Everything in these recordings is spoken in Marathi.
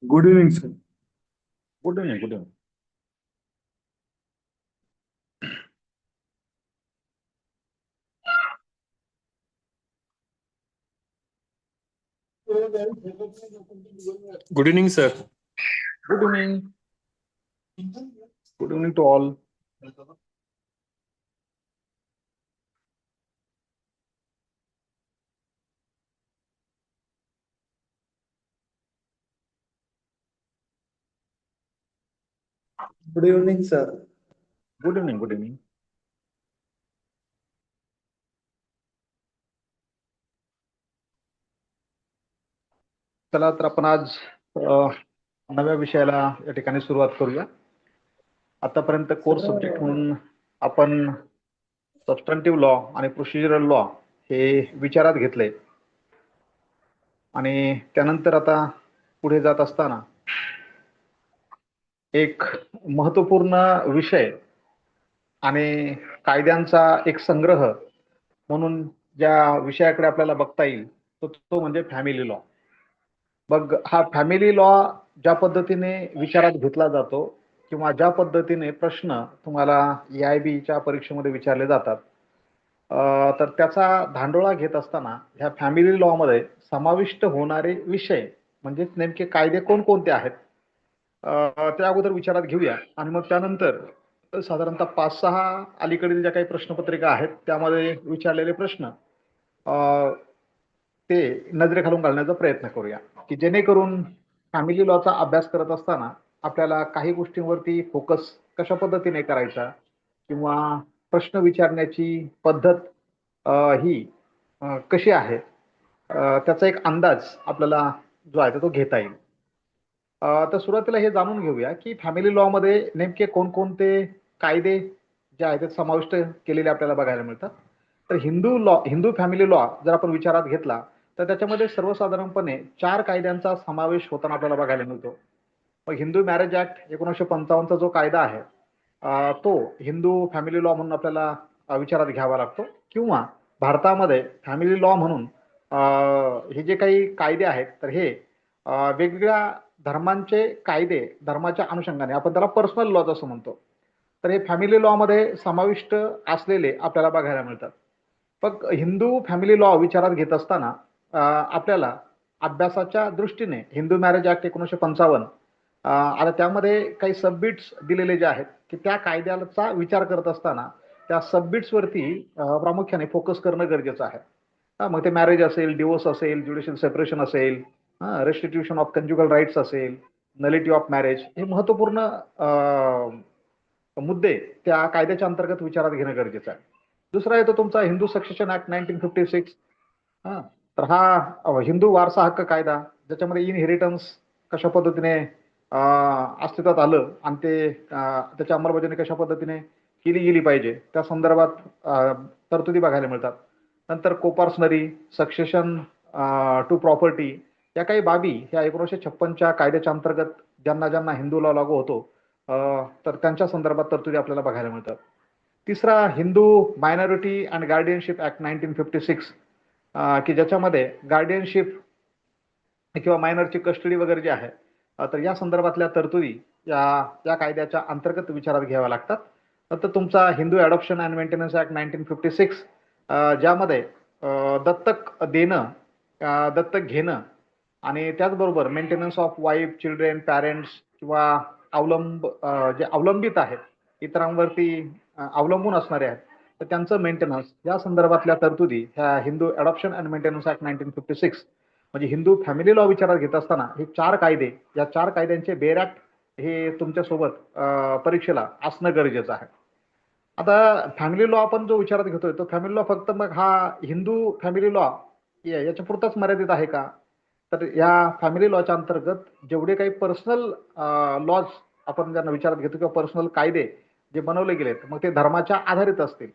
Good evening sir. Good evening. Good evening. Good evening sir. Good evening. Good evening to all. Good evening sir. Good evening. Good evening. चला तर आपण आज नव्या विषयाला या ठिकाणी सुरुवात करूया. आतापर्यंत कोर्स सब्जेक्ट म्हणून आपण सबस्टंटिव्ह लॉ आणि प्रोसिजरल लॉ हे विचारात घेतले आणि त्यानंतर आता पुढे जात असताना एक महत्वपूर्ण विषय आणि कायद्यांचा एक संग्रह म्हणून ज्या विषयाकडे आपल्याला बघता येईल तो म्हणजे फॅमिली लॉ. मग हा फॅमिली लॉ ज्या पद्धतीने विचारात घेतला जातो किंवा ज्या पद्धतीने प्रश्न तुम्हाला EIB-च्या परीक्षेमध्ये विचारले जातात, तर त्याचा धांडोळा घेत असताना ह्या फॅमिली लॉ मध्ये समाविष्ट होणारे विषय म्हणजे नेमके कायदे कोणकोणते आहेत त्या अगोदर विचारात घेऊया आणि मग त्यानंतर साधारणतः 5-6 अलीकडील ज्या काही प्रश्नपत्रिका आहेत त्यामध्ये विचारलेले प्रश्न ते नजरेखालून घालण्याचा प्रयत्न करूया की जेणेकरून फॅमिली लॉचा अभ्यास करत असताना आपल्याला काही गोष्टींवरती फोकस कशा पद्धतीने करायचा किंवा प्रश्न विचारण्याची पद्धत ही कशी आहे त्याचा एक अंदाज आपल्याला जो आहे तो घेता येईल. तर सुरुवातीला हे जाणून घेऊया की फॅमिली लॉ मध्ये नेमके कोणकोणते कायदे जे आहेत ते समाविष्ट केलेले आपल्याला बघायला मिळतात. तर हिंदू फॅमिली लॉ जर आपण विचारात घेतला तर त्याच्यामध्ये सर्वसाधारणपणे 4 कायद्यांचा समावेश होताना आपल्याला बघायला मिळतो. मग हिंदू मॅरेज ऍक्ट 1955चा जो कायदा आहे तो हिंदू फॅमिली लॉ म्हणून आपल्याला विचारात घ्यावा लागतो किंवा भारतामध्ये फॅमिली लॉ म्हणून हे जे काही कायदे आहेत तर हे वेगवेगळ्या धर्मांचे कायदे धर्माच्या अनुषंगाने आपण त्याला पर्सनल लॉज असं म्हणतो. तर हे फॅमिली लॉ मध्ये समाविष्ट असलेले आपल्याला बघायला मिळतात. मग हिंदू फॅमिली लॉ विचारात घेत असताना आपल्याला अभ्यासाच्या दृष्टीने हिंदू मॅरेज ऍक्ट 1955 आता त्यामध्ये काही सबबिट्स दिलेले जे आहेत की त्या कायद्याचा विचार करत असताना त्या सबबिट्स वरती प्रामुख्याने फोकस करणं गरजेचं आहे. मग ते मॅरेज असेल, डिवोर्स असेल, ज्युडिशियल सेपरेशन असेल, रेस्टिट्यूशन ऑफ कंज्युगल राईट्स असेल, नलिटी ऑफ मॅरेज हे महत्वपूर्ण मुद्दे त्या कायद्याच्या अंतर्गत विचारात घेणं गरजेचं आहे. दुसरा येतो तुमचा हिंदू सक्सेशन ऍक्ट 1956. तर हा हिंदू वारसा हक्क कायदा ज्याच्यामध्ये इनहेरिटन्स कशा पद्धतीने अस्तित्वात आलं आणि ते त्याच्या अंमलबजावणी कशा पद्धतीने केली गेली पाहिजे त्या संदर्भात तरतुदी बघायला मिळतात. नंतर कोपार्सनरी सक्सेशन टू प्रॉपर्टी या काही बाबी ह्या 1956च्या कायद्याच्या अंतर्गत ज्यांना ज्यांना हिंदू लॉ लागू होतो तर त्यांच्या संदर्भात तरतुदी आपल्याला बघायला मिळतात. तिसरा Hindu minority and guardianship act 1956 की ज्याच्यामध्ये गार्डियनशिप किंवा मायनरची कस्टडी वगैरे जे आहे तर या संदर्भातल्या तरतुदी या कायद्याच्या अंतर्गत विचारात घ्याव्या लागतात. नंतर तुमचा Hindu adoption and maintenance act 1956 ज्यामध्ये दत्तक देणं दत्तक घेणं आणि त्याचबरोबर maintenance of wife, children, parents किंवा जे अवलंबित आहेत इतरांवरती अवलंबून असणारे आहेत तर त्यांचं मेंटेनन्स या संदर्भातल्या तरतुदी ह्या Hindu adoption and maintenance act 1956 म्हणजे हिंदू फॅमिली लॉ विचारात घेत असताना हे 4 कायदे या 4 कायद्यांचे बेर ऍक्ट हे तुमच्यासोबत परीक्षेला असणं गरजेचं आहे. आता फॅमिली लॉ आपण जो विचारात घेतोय तो फॅमिली लॉ फक्त मग हा हिंदू फॅमिली लॉ याच्या पुरताच मर्यादित आहे का? तर या फॅमिली लॉच्या अंतर्गत जेवढे काही पर्सनल लॉज आपण ज्यांना विचारात घेतो किंवा पर्सनल कायदे जे बनवले गेलेत मग ते धर्माच्या आधारित असतील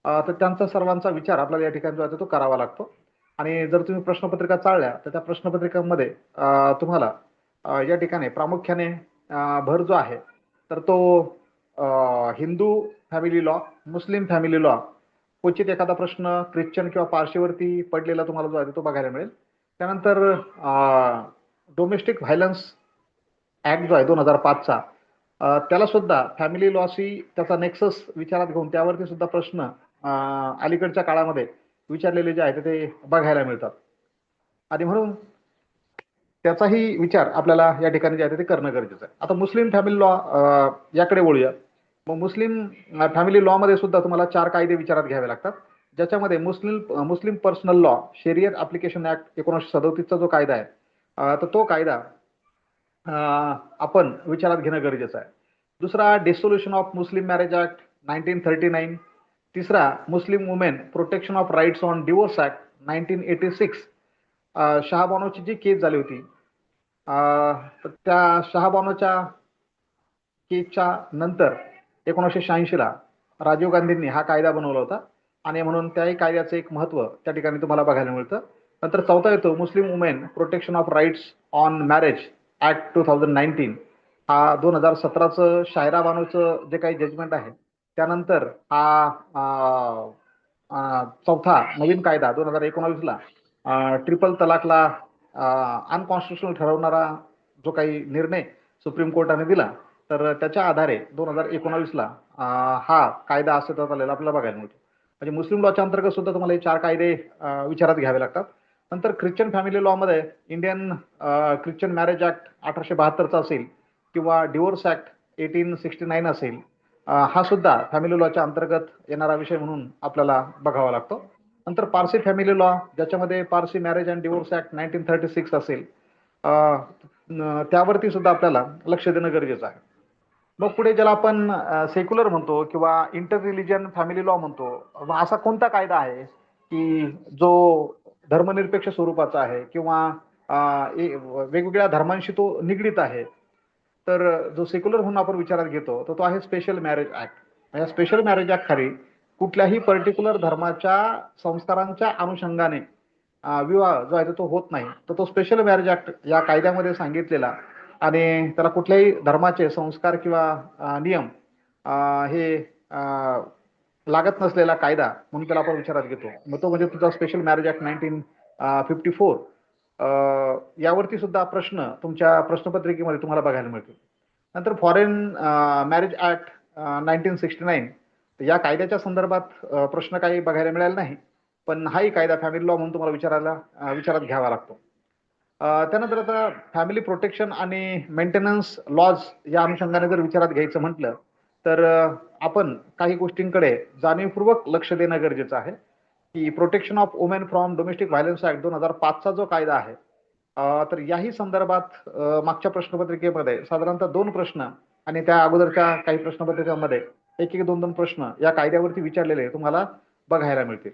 तर त्यांचा सर्वांचा विचार आपल्याला या ठिकाणी जो आहे तो करावा लागतो. आणि जर तुम्ही प्रश्नपत्रिका चाळल्या तर त्या प्रश्नपत्रिकांमध्ये तुम्हाला या ठिकाणी प्रामुख्याने भर जो आहे तर तो हिंदू फॅमिली लॉ, मुस्लिम फॅमिली लॉ, क्वचित एखादा प्रश्न ख्रिश्चन किंवा पारशीवरती पडलेला तुम्हाला जो आहे तो बघायला मिळेल. त्यानंतर डोमेस्टिक व्हायलन्स ऍक्ट जो आहे 2005चा, त्याला सुद्धा फॅमिली लॉशी त्याचा नेक्सस विचारात घेऊन त्यावरती सुद्धा प्रश्न अलीकडच्या काळामध्ये विचारलेले जे आहेत ते बघायला मिळतात. आणि म्हणून त्याचाही विचार आपल्याला या ठिकाणी जे आहे ते करणं गरजेचं आहे. आता मुस्लिम फॅमिली लॉ याकडे वळूया. मग मुस्लिम फॅमिली लॉ मध्ये सुद्धा तुम्हाला 4 कायदे विचारात घ्यावे लागतात, ज्याच्यामध्ये मुस्लिम पर्सनल लॉ शरियत ऍप्लिकेशन ऍक्ट 1937चा जो कायदा आहे, तर तो कायदा आपण विचारात घेणं गरजेचं आहे. दुसरा dissolution of Muslim marriage act 1939. तिसरा Muslim women protection of rights on divorce act 1986. शहाबानोची जी केस झाली होती, तर त्या शहाबानोच्या केसच्या नंतर 1986ला राजीव गांधींनी हा कायदा बनवला होता आणि म्हणून त्याही कायद्याचं एक महत्व त्या ठिकाणी तुम्हाला बघायला मिळतं. नंतर चौथा येतो Muslim women protection of rights on marriage act 2019. हा 2017चं शायरा बानोचं जे काही जजमेंट आहे त्यानंतर हा चौथा नवीन कायदा 2019ला ट्रिपल तलाकला अनकॉन्स्टिट्युशनल ठरवणारा जो काही निर्णय सुप्रीम कोर्टाने दिला, तर त्याच्या आधारे 2019ला हा कायदा अस्तित्वात आलेला आपल्याला बघायला मिळतो. म्हणजे मुस्लिम लॉच्या अंतर्गत सुद्धा तुम्हाला हे 4 कायदे विचारात घ्यावे लागतात. नंतर ख्रिश्चन फॅमिली लॉ मध्ये इंडियन ख्रिश्चन मॅरेज ऍक्ट 1872चा असेल किंवा डिवोर्स ऍक्ट 1869 असेल, हा सुद्धा फॅमिली लॉच्या अंतर्गत येणारा विषय म्हणून आपल्याला बघावा लागतो. नंतर पारसी फॅमिली लॉ, ज्याच्यामध्ये Parsi marriage and divorce act 1936 असेल, त्यावरती सुद्धा आपल्याला लक्ष देणं गरजेचं आहे. मग पुढे ज्याला आपण सेक्युलर म्हणतो किंवा इंटर रिलिजन फॅमिली लॉ म्हणतो, असा कोणता कायदा आहे की जो धर्मनिरपेक्ष स्वरूपाचा आहे किंवा वेगवेगळ्या धर्मांशी तो निगडीत आहे? तर जो सेक्युलर म्हणून आपण विचारात घेतो तो आहे स्पेशल मॅरेज ऍक्ट. या स्पेशल मॅरेज ऍक्ट खाली कुठल्याही पर्टिक्युलर धर्माच्या संस्कारांच्या अनुषंगाने विवाह जो आहे तो होत नाही, तर तो स्पेशल मॅरेज ऍक्ट या कायद्यामध्ये सांगितलेला आणि त्याला कुठल्याही धर्माचे संस्कार किंवा नियम हे लागत नसलेला कायदा म्हणून त्याला आपण विचारात घेतो. मग तो म्हणजे तुझा स्पेशल मॅरेज ऍक्ट 1954. यावरती सुद्धा प्रश्न तुमच्या प्रश्नपत्रिकेमध्ये तुम्हाला बघायला मिळतील. नंतर फॉरेन मॅरेज ऍक्ट 1969. या कायद्याच्या संदर्भात प्रश्न काही बघायला मिळाला नाही, पण हाही कायदा फॅमिली लॉ म्हणून तुम्हाला विचारात घ्यावा लागतो. त्यानंतर आता फॅमिली प्रोटेक्शन आणि मेंटेनन्स लॉज या अनुषंगाने जर विचारात घ्यायचं म्हटलं, तर आपण काही गोष्टींकडे जाणीवपूर्वक लक्ष देणं गरजेचं आहे की protection of women from domestic violence act 2005चा जो कायदा आहे, तर याही संदर्भात मागच्या प्रश्नपत्रिकेमध्ये साधारणतः 2 प्रश्न आणि त्या अगोदरच्या काही प्रश्नपत्रिकांमध्ये एक 2 प्रश्न या कायद्यावरती विचारलेले तुम्हाला बघायला मिळतील.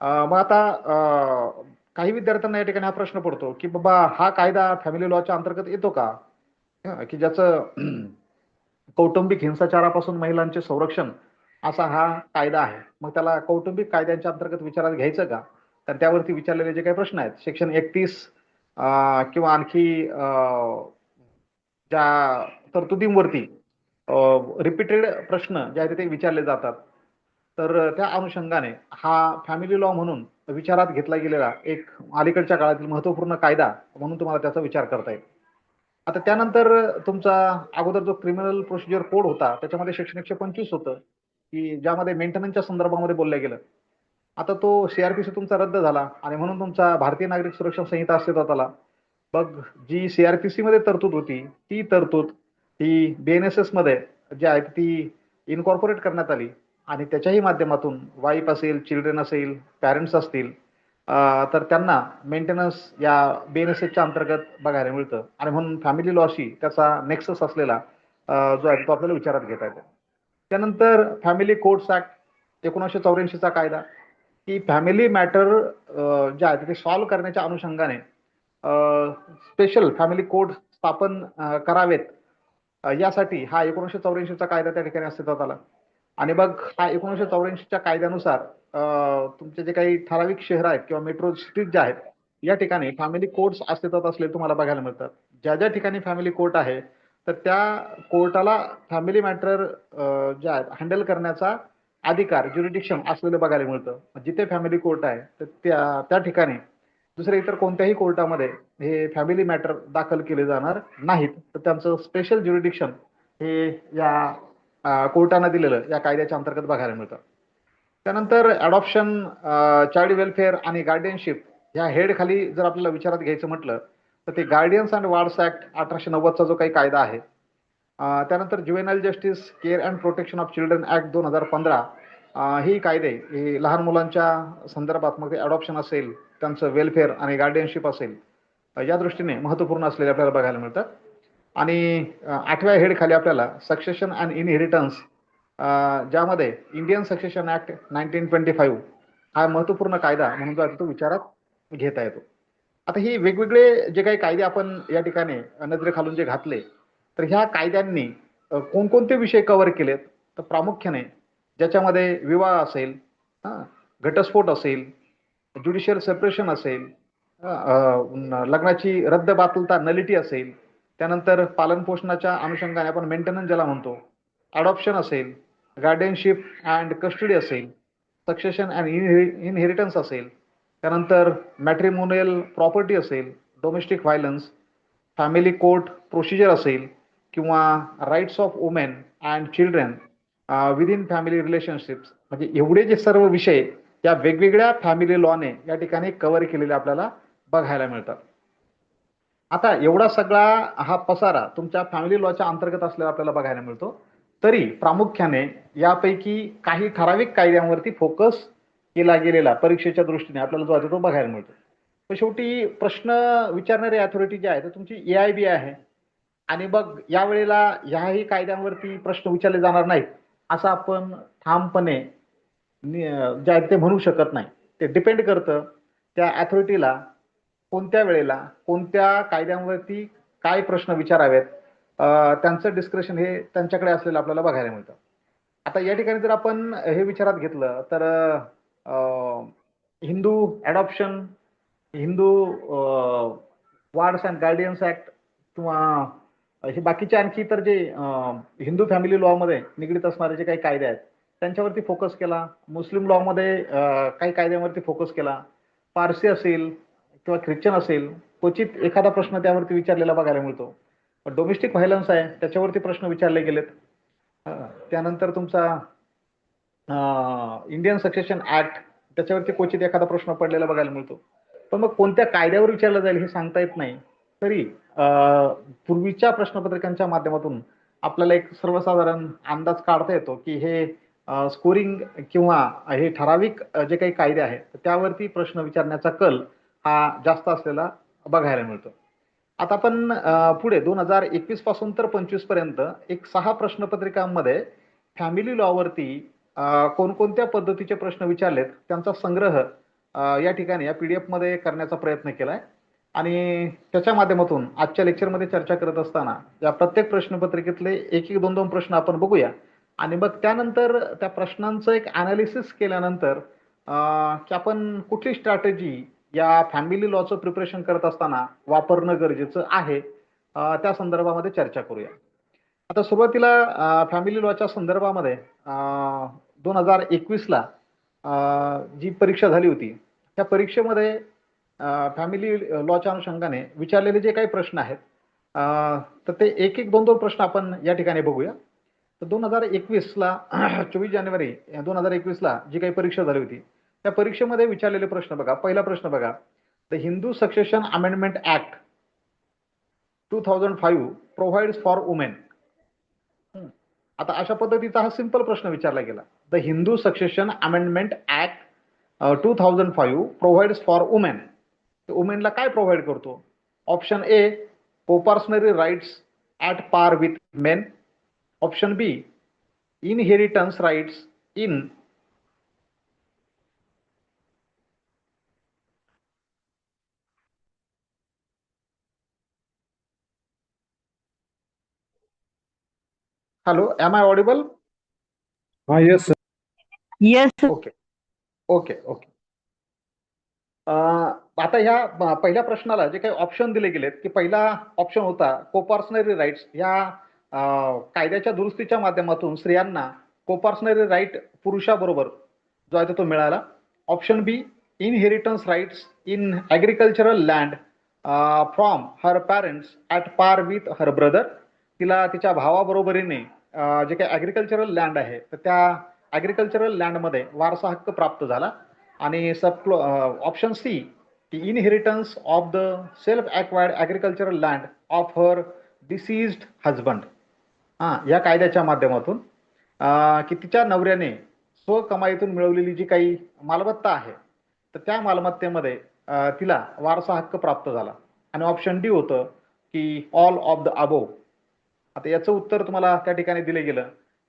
मग आता काही विद्यार्थ्यांना या ठिकाणी हा प्रश्न पडतो की बाबा हा कायदा फॅमिली लॉच्या अंतर्गत येतो का, की ज्याचं कौटुंबिक हिंसाचारापासून महिलांचे संरक्षण असा हा कायदा आहे, मग त्याला कौटुंबिक कायद्यांच्या अंतर्गत विचारात घ्यायचं का? तर त्यावरती विचारलेले जे काही प्रश्न आहेत सेक्शन 31 किंवा आणखी ज्या तरतुदींवरती रिपीटेड प्रश्न जे आहेत ते विचारले जातात, तर त्या अनुषंगाने हा फॅमिली लॉ म्हणून विचारात घेतला गेलेला एक अलीकडच्या काळातील महत्वपूर्ण कायदा म्हणून तुम्हाला त्याचा विचार करता येईल. आता त्यानंतर तुमचा अगोदर जो क्रिमिनल प्रोसिजर कोड होता त्याच्यामध्ये सेक्शन 125 होतं की ज्यामध्ये मेंटेनन्सच्या संदर्भामध्ये बोललं गेलं. आता तो सीआरपीसी तुमचा रद्द झाला आणि म्हणून तुमचा भारतीय नागरिक सुरक्षा संहिता अस्तित्वात आला. मग जी सीआरपीसी मध्ये तरतूद होती ती तरतूद ही बीएनएसएस मध्ये जी आहे ती इनकॉर्पोरेट करण्यात आली आणि त्याच्याही माध्यमातून वाईफ असेल, चिल्ड्रन असेल, पॅरेंट्स असतील, तर त्यांना मेंटेनन्स या बीएनएसएसच्या अंतर्गत बघायला मिळतं आणि म्हणून फॅमिली लॉशी त्याचा नेक्सस असलेला जो आहे तो आपल्याला विचारात घेता येतो. त्यानंतर फॅमिली कोर्ट्स ऍक्ट 1984चा कायदा की फॅमिली मॅटर जे आहे ते सॉल्व्ह करण्याच्या अनुषंगाने स्पेशल फॅमिली कोर्ट स्थापन करावेत, यासाठी हा 1984चा कायदा त्या ठिकाणी अस्तित्वात आला. आणि मग हा 1984च्या कायद्यानुसार तुमचे जे काही ठराविक शहर आहेत किंवा मेट्रो सिटीज ज्या आहेत या ठिकाणी फॅमिली कोर्ट्स अस्तित्वात असले तुम्हाला बघायला मिळतात. ज्या ज्या ठिकाणी फॅमिली कोर्ट आहे तर त्या कोर्टाला फॅमिली मॅटर जे आहेत हँडल करण्याचा अधिकार, ज्युरिडिक्शन असलेलं बघायला मिळतं. जिथे फॅमिली कोर्ट आहे तर त्या ठिकाणी दुसऱ्या इतर कोणत्याही कोर्टामध्ये हे फॅमिली मॅटर दाखल केले जाणार नाहीत. तर त्यांचं स्पेशल ज्युरिडिक्शन हे या कोर्टानं दिलेलं या कायद्याच्या अंतर्गत बघायला मिळतं. त्यानंतर अडॉप्शन, चाइल्ड वेलफेअर आणि गार्डियनशिप ह्या हेड खाली जर आपल्याला विचारात घ्यायचं म्हटलं तर ते गार्डियन्स अँड वार्ड्स ऍक्ट 1890चा जो काही कायदा आहे, त्यानंतर juvenile justice care and protection of children act 2015, ही कायदे हे लहान मुलांच्या संदर्भात मग ते अडॉप्शन असेल, त्यांचं वेलफेअर आणि गार्डियनशिप असेल, या दृष्टीने महत्त्वपूर्ण असलेले आपल्याला बघायला मिळतात. आणि 8व्या हेड खाली आपल्याला सक्सेशन अँड इनहेरिटन्स, ज्यामध्ये इंडियन सक्सेशन ऍक्ट 1925 हा महत्त्वपूर्ण कायदा म्हणून जो आहे तो विचारात घेता येतो. आता ही वेगवेगळे जे काही कायदे आपण या ठिकाणी नजरेखालून जे घातले, तर ह्या कायद्यांनी कोणकोणते विषय कव्हर केलेत, तर प्रामुख्याने ज्याच्यामध्ये विवाह असेल, घटस्फोट असेल, ज्युडिशियल सेपरेशन असेल, लग्नाची रद्द बातलता नलिटी असेल, त्यानंतर पालनपोषणाच्या अनुषंगाने आपण मेंटेनन्स ज्याला म्हणतो, अडॉप्शन असेल, गार्डियनशिप अँड कस्टडी असेल, सक्सेशन अँड इनहेरिटन्स असेल, त्यानंतर मॅट्रिमोनियल प्रॉपर्टी असेल, domestic violence, family court procedure असेल, किंवा rights of women and children within family relationships, म्हणजे एवढे जे सर्व विषय या वेगवेगळ्या फॅमिली लॉने या ठिकाणी कव्हर केलेले आपल्याला बघायला मिळतात. आता एवढा सगळा हा पसारा तुमच्या फॅमिली लॉच्या अंतर्गत असलेला आपल्याला बघायला मिळतो. तरी प्रामुख्याने यापैकी काही ठराविक कायद्यांवरती फोकस केला गेलेला परीक्षेच्या दृष्टीने आपल्याला जो आहे तो बघायला मिळतो. तर शेवटी प्रश्न विचारणारी अथॉरिटी जी आहे तर तुमची AIB आहे. आणि मग यावेळेला ह्याही कायद्यांवरती प्रश्न विचारले जाणार नाहीत असं आपण ठामपणे जे आहे ते म्हणू शकत नाही. ते डिपेंड करतं त्या अथॉरिटीला कोणत्या वेळेला कोणत्या कायद्यांवरती काय प्रश्न विचारावेत, त्यांचं डिस्क्रिप्शन हे त्यांच्याकडे असलेलं आपल्याला बघायला मिळतं. आता या ठिकाणी जर आपण हे विचारात घेतलं तर Hindu adoption, Hindu wards and guardians act, किंवा हे बाकीचे आणखी तर जे हिंदू फॅमिली लॉ मध्ये निगडीत असणारे जे काही कायदे आहेत त्यांच्यावरती फोकस केला. मुस्लिम लॉ मध्ये काही कायद्यांवरती फोकस केला. पारसी असेल किंवा ख्रिश्चन असेल, क्वचित एखादा प्रश्न त्यावरती विचारलेला बघायला मिळतो. डोमेस्टिक व्हायलन्स आहे त्याच्यावरती प्रश्न विचारले गेलेत. त्यानंतर तुमचा इंडियन सक्सेशन ऍक्ट त्याच्यावरती क्वचित एखादा प्रश्न पडलेला बघायला मिळतो. पण मग कोणत्या कायद्यावर विचारलं जाईल हे सांगता येत नाही. तरी पूर्वीच्या प्रश्नपत्रिकांच्या माध्यमातून आपल्याला एक सर्वसाधारण अंदाज काढता येतो की हे स्कोरिंग किंवा हे ठराविक जे काही कायदे आहेत त्यावरती प्रश्न विचारण्याचा कल हा जास्त असलेला बघायला मिळतो. आता आपण पुढे 2021 पासून तर 25 पर्यंत एक 6 प्रश्नपत्रिकांमध्ये फॅमिली लॉवरती कोणकोणत्या पद्धतीचे प्रश्न विचारलेत त्यांचा संग्रह या ठिकाणी या PDF मध्ये करण्याचा प्रयत्न केलाय. आणि त्याच्या माध्यमातून आजच्या लेक्चरमध्ये चर्चा करत असताना या प्रत्येक प्रश्नपत्रिकेतले एक एक दोन दोन प्रश्न आपण बघूया. आणि मग त्यानंतर त्या प्रश्नांचं एक अनालिसिस केल्यानंतर की आपण कुठली स्ट्रॅटेजी या फॅमिली लॉचं प्रिपरेशन करत असताना वापरणं गरजेचं आहे त्या संदर्भामध्ये चर्चा करूया. आता सुरुवातीला फॅमिली लॉच्या संदर्भामध्ये 2021ला जी परीक्षा झाली होती त्या परीक्षेमध्ये फॅमिली लॉच्या अनुषंगाने विचारलेले जे काही प्रश्न आहेत तर ते एक एक दोन दोन प्रश्न आपण या ठिकाणी बघूया. तर 2021ला 24 जानेवारी 2021ला जी काही परीक्षा झाली होती त्या परीक्षेमध्ये विचारलेले प्रश्न बघा. पहिला प्रश्न बघा, the Hindu succession amendment act 2005 provides for women. आता अशा पद्धतीचा हा सिंपल प्रश्न विचारला गेला. The Hindu succession amendment act 2005 provides for women. वुमेनला काय प्रोव्हाइड करतो? Option A, proportionary rights at par with men. Option B, inheritance rights in hello, am I audible? Yes, sir. Yes, sir. Okay okay okay. आता ह्या पहिल्या प्रश्नाला जे काही ऑप्शन दिले गेलेत की पहिला ऑप्शन होता कोपर्सनरी राईट्स. या कायद्याच्या दुरुस्तीच्या माध्यमातून स्त्रियांना कोपर्सनरी राईट पुरुषाबरोबर जो आहे तो मिळाला. Option B, inheritance rights in agricultural land from her parents at par with her brother. तिला तिच्या भावाबरोबरीने जे काही ॲग्रिकल्चरल लँड आहे तर त्या ॲग्रिकल्चरल लँडमध्ये वारसा हक्क प्राप्त झाला. आणि ऑप्शन सी की inheritance of the self acquired agricultural land of her deceased husband. या कायद्याच्या माध्यमातून की तिच्या नवऱ्याने स्वकमाईतून मिळवलेली जी काही मालमत्ता आहे तर त्या मालमत्तेमध्ये तिला वारसा हक्क प्राप्त झाला. आणि ऑप्शन डी होतं की ऑल ऑफ द अबोव. आता याचं उत्तर तुम्हाला त्या ठिकाणी दिलं गेलं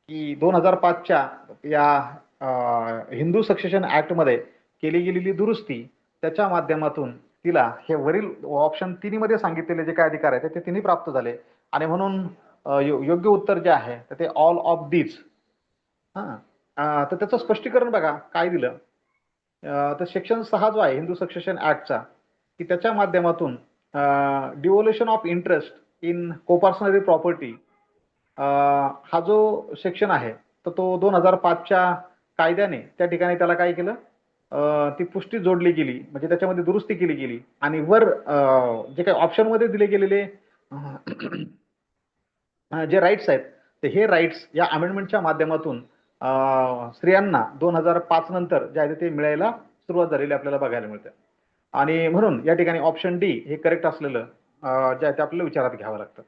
की 2005च्या या हिंदू सक्सेशन ऍक्टमध्ये केली गेलेली दुरुस्ती त्याच्या माध्यमातून तिला हे वरील ऑप्शन तिन्हीमध्ये सांगितलेले जे काय अधिकार आहेत ते तिन्ही प्राप्त झाले. आणि म्हणून योग्य उत्तर जे आहे तर ते ऑल ऑफ दीज. तर त्याचं स्पष्टीकरण बघा काय दिलं. तर सेक्शन 6 जो आहे हिंदू सक्सेशन ऍक्टचा की त्याच्या माध्यमातून डिव्होल्युशन ऑफ इंटरेस्ट इन कोपर्सनरी प्रॉपर्टी हा जो सेक्शन आहे तर तो 2005च्या कायद्याने त्या ठिकाणी त्याला काय केलं ती पुष्टी जोडली गेली म्हणजे त्याच्यामध्ये दुरुस्ती केली गेली. आणि वर जे काही ऑप्शनमध्ये दिले गेलेले जे राईट्स आहेत तर हे राईट्स या अमेंडमेंटच्या माध्यमातून स्त्रियांना 2005 नंतर जे आहे ते मिळायला सुरुवात झालेली आपल्याला बघायला मिळते. आणि म्हणून या ठिकाणी ऑप्शन डी हे करेक्ट असलेलं जे आहे ते आपल्याला विचारात घ्यावं लागतं.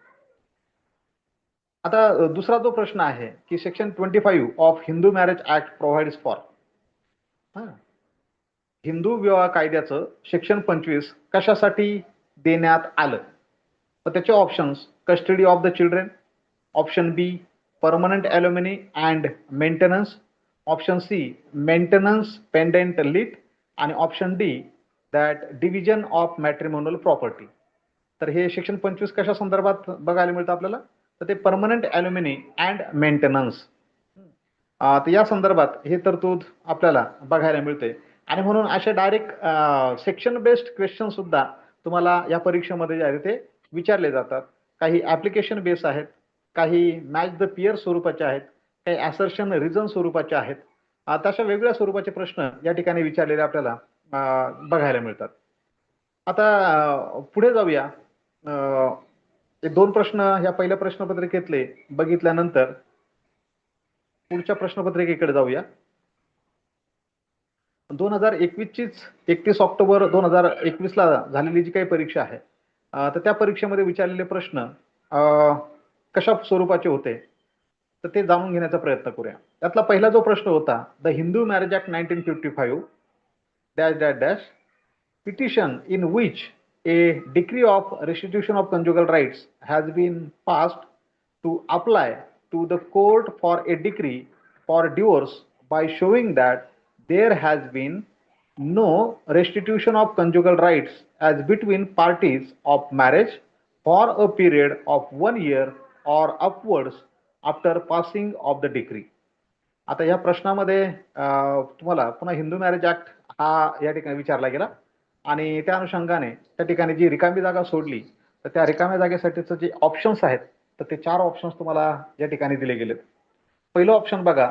आता दुसरा जो प्रश्न आहे की section 25 of Hindu marriage act provides for. हिंदू विवाह कायद्याचं सेक्शन 25 कशासाठी देण्यात आलं. तर त्याचे options custody of the children, option B permanent alimony and maintenance, option C maintenance pendente lite आणि option D that division of matrimonial property. तर हे सेक्शन 25 कशा संदर्भात बघायला मिळतं आपल्याला तर ते परमनंट ॲल्युमिनी अँड मेंटेनन्स. तर या संदर्भात हे तरतूद आपल्याला बघायला मिळते. आणि म्हणून असे डायरेक्ट सेक्शन बेस्ड क्वेश्चन सुद्धा तुम्हाला या परीक्षेमध्ये जे आहे ते विचारले जातात. काही ऍप्लिकेशन बेस आहेत, काही मॅच द पियर स्वरूपाचे आहेत, काही असर्शन रिझन स्वरूपाचे आहेत. तशा वेगवेगळ्या स्वरूपाचे प्रश्न या ठिकाणी विचारलेले आपल्याला बघायला मिळतात. आता पुढे जाऊया. हे दोन प्रश्न या पहिल्या प्रश्नपत्रिकेतले बघितल्यानंतर पुढच्या प्रश्नपत्रिकेकडे जाऊया. 2021चीच 31 ऑक्टोबर 2021 ला झालेली जी काही परीक्षा आहे तर त्या परीक्षेमध्ये विचारलेले प्रश्न कशा स्वरूपाचे होते तर ते जाणून घेण्याचा प्रयत्न करूया. त्यातला पहिला जो प्रश्न होता the Hindu marriage act 1955 dash dash dash petition in which a decree of restitution of conjugal rights has been passed to apply to the court for a decree for divorce by showing that there has been no restitution of conjugal rights as between parties of marriage for a period of 1 year or upwards after passing of the decree. आता या प्रश्नामध्ये तुम्हाला पुन्हा हिंदू मॅरेज ऍक्ट हा या ठिकाणी विचारला गेला आणि त्या अनुषंगाने त्या ठिकाणी जी रिकामी जागा सोडली तर त्या रिकाम्या जागेसाठीचे जे ऑप्शन्स आहेत तर ते 4 ऑप्शन्स तुम्हाला या ठिकाणी दिले गेलेत. पहिलं ऑप्शन बघा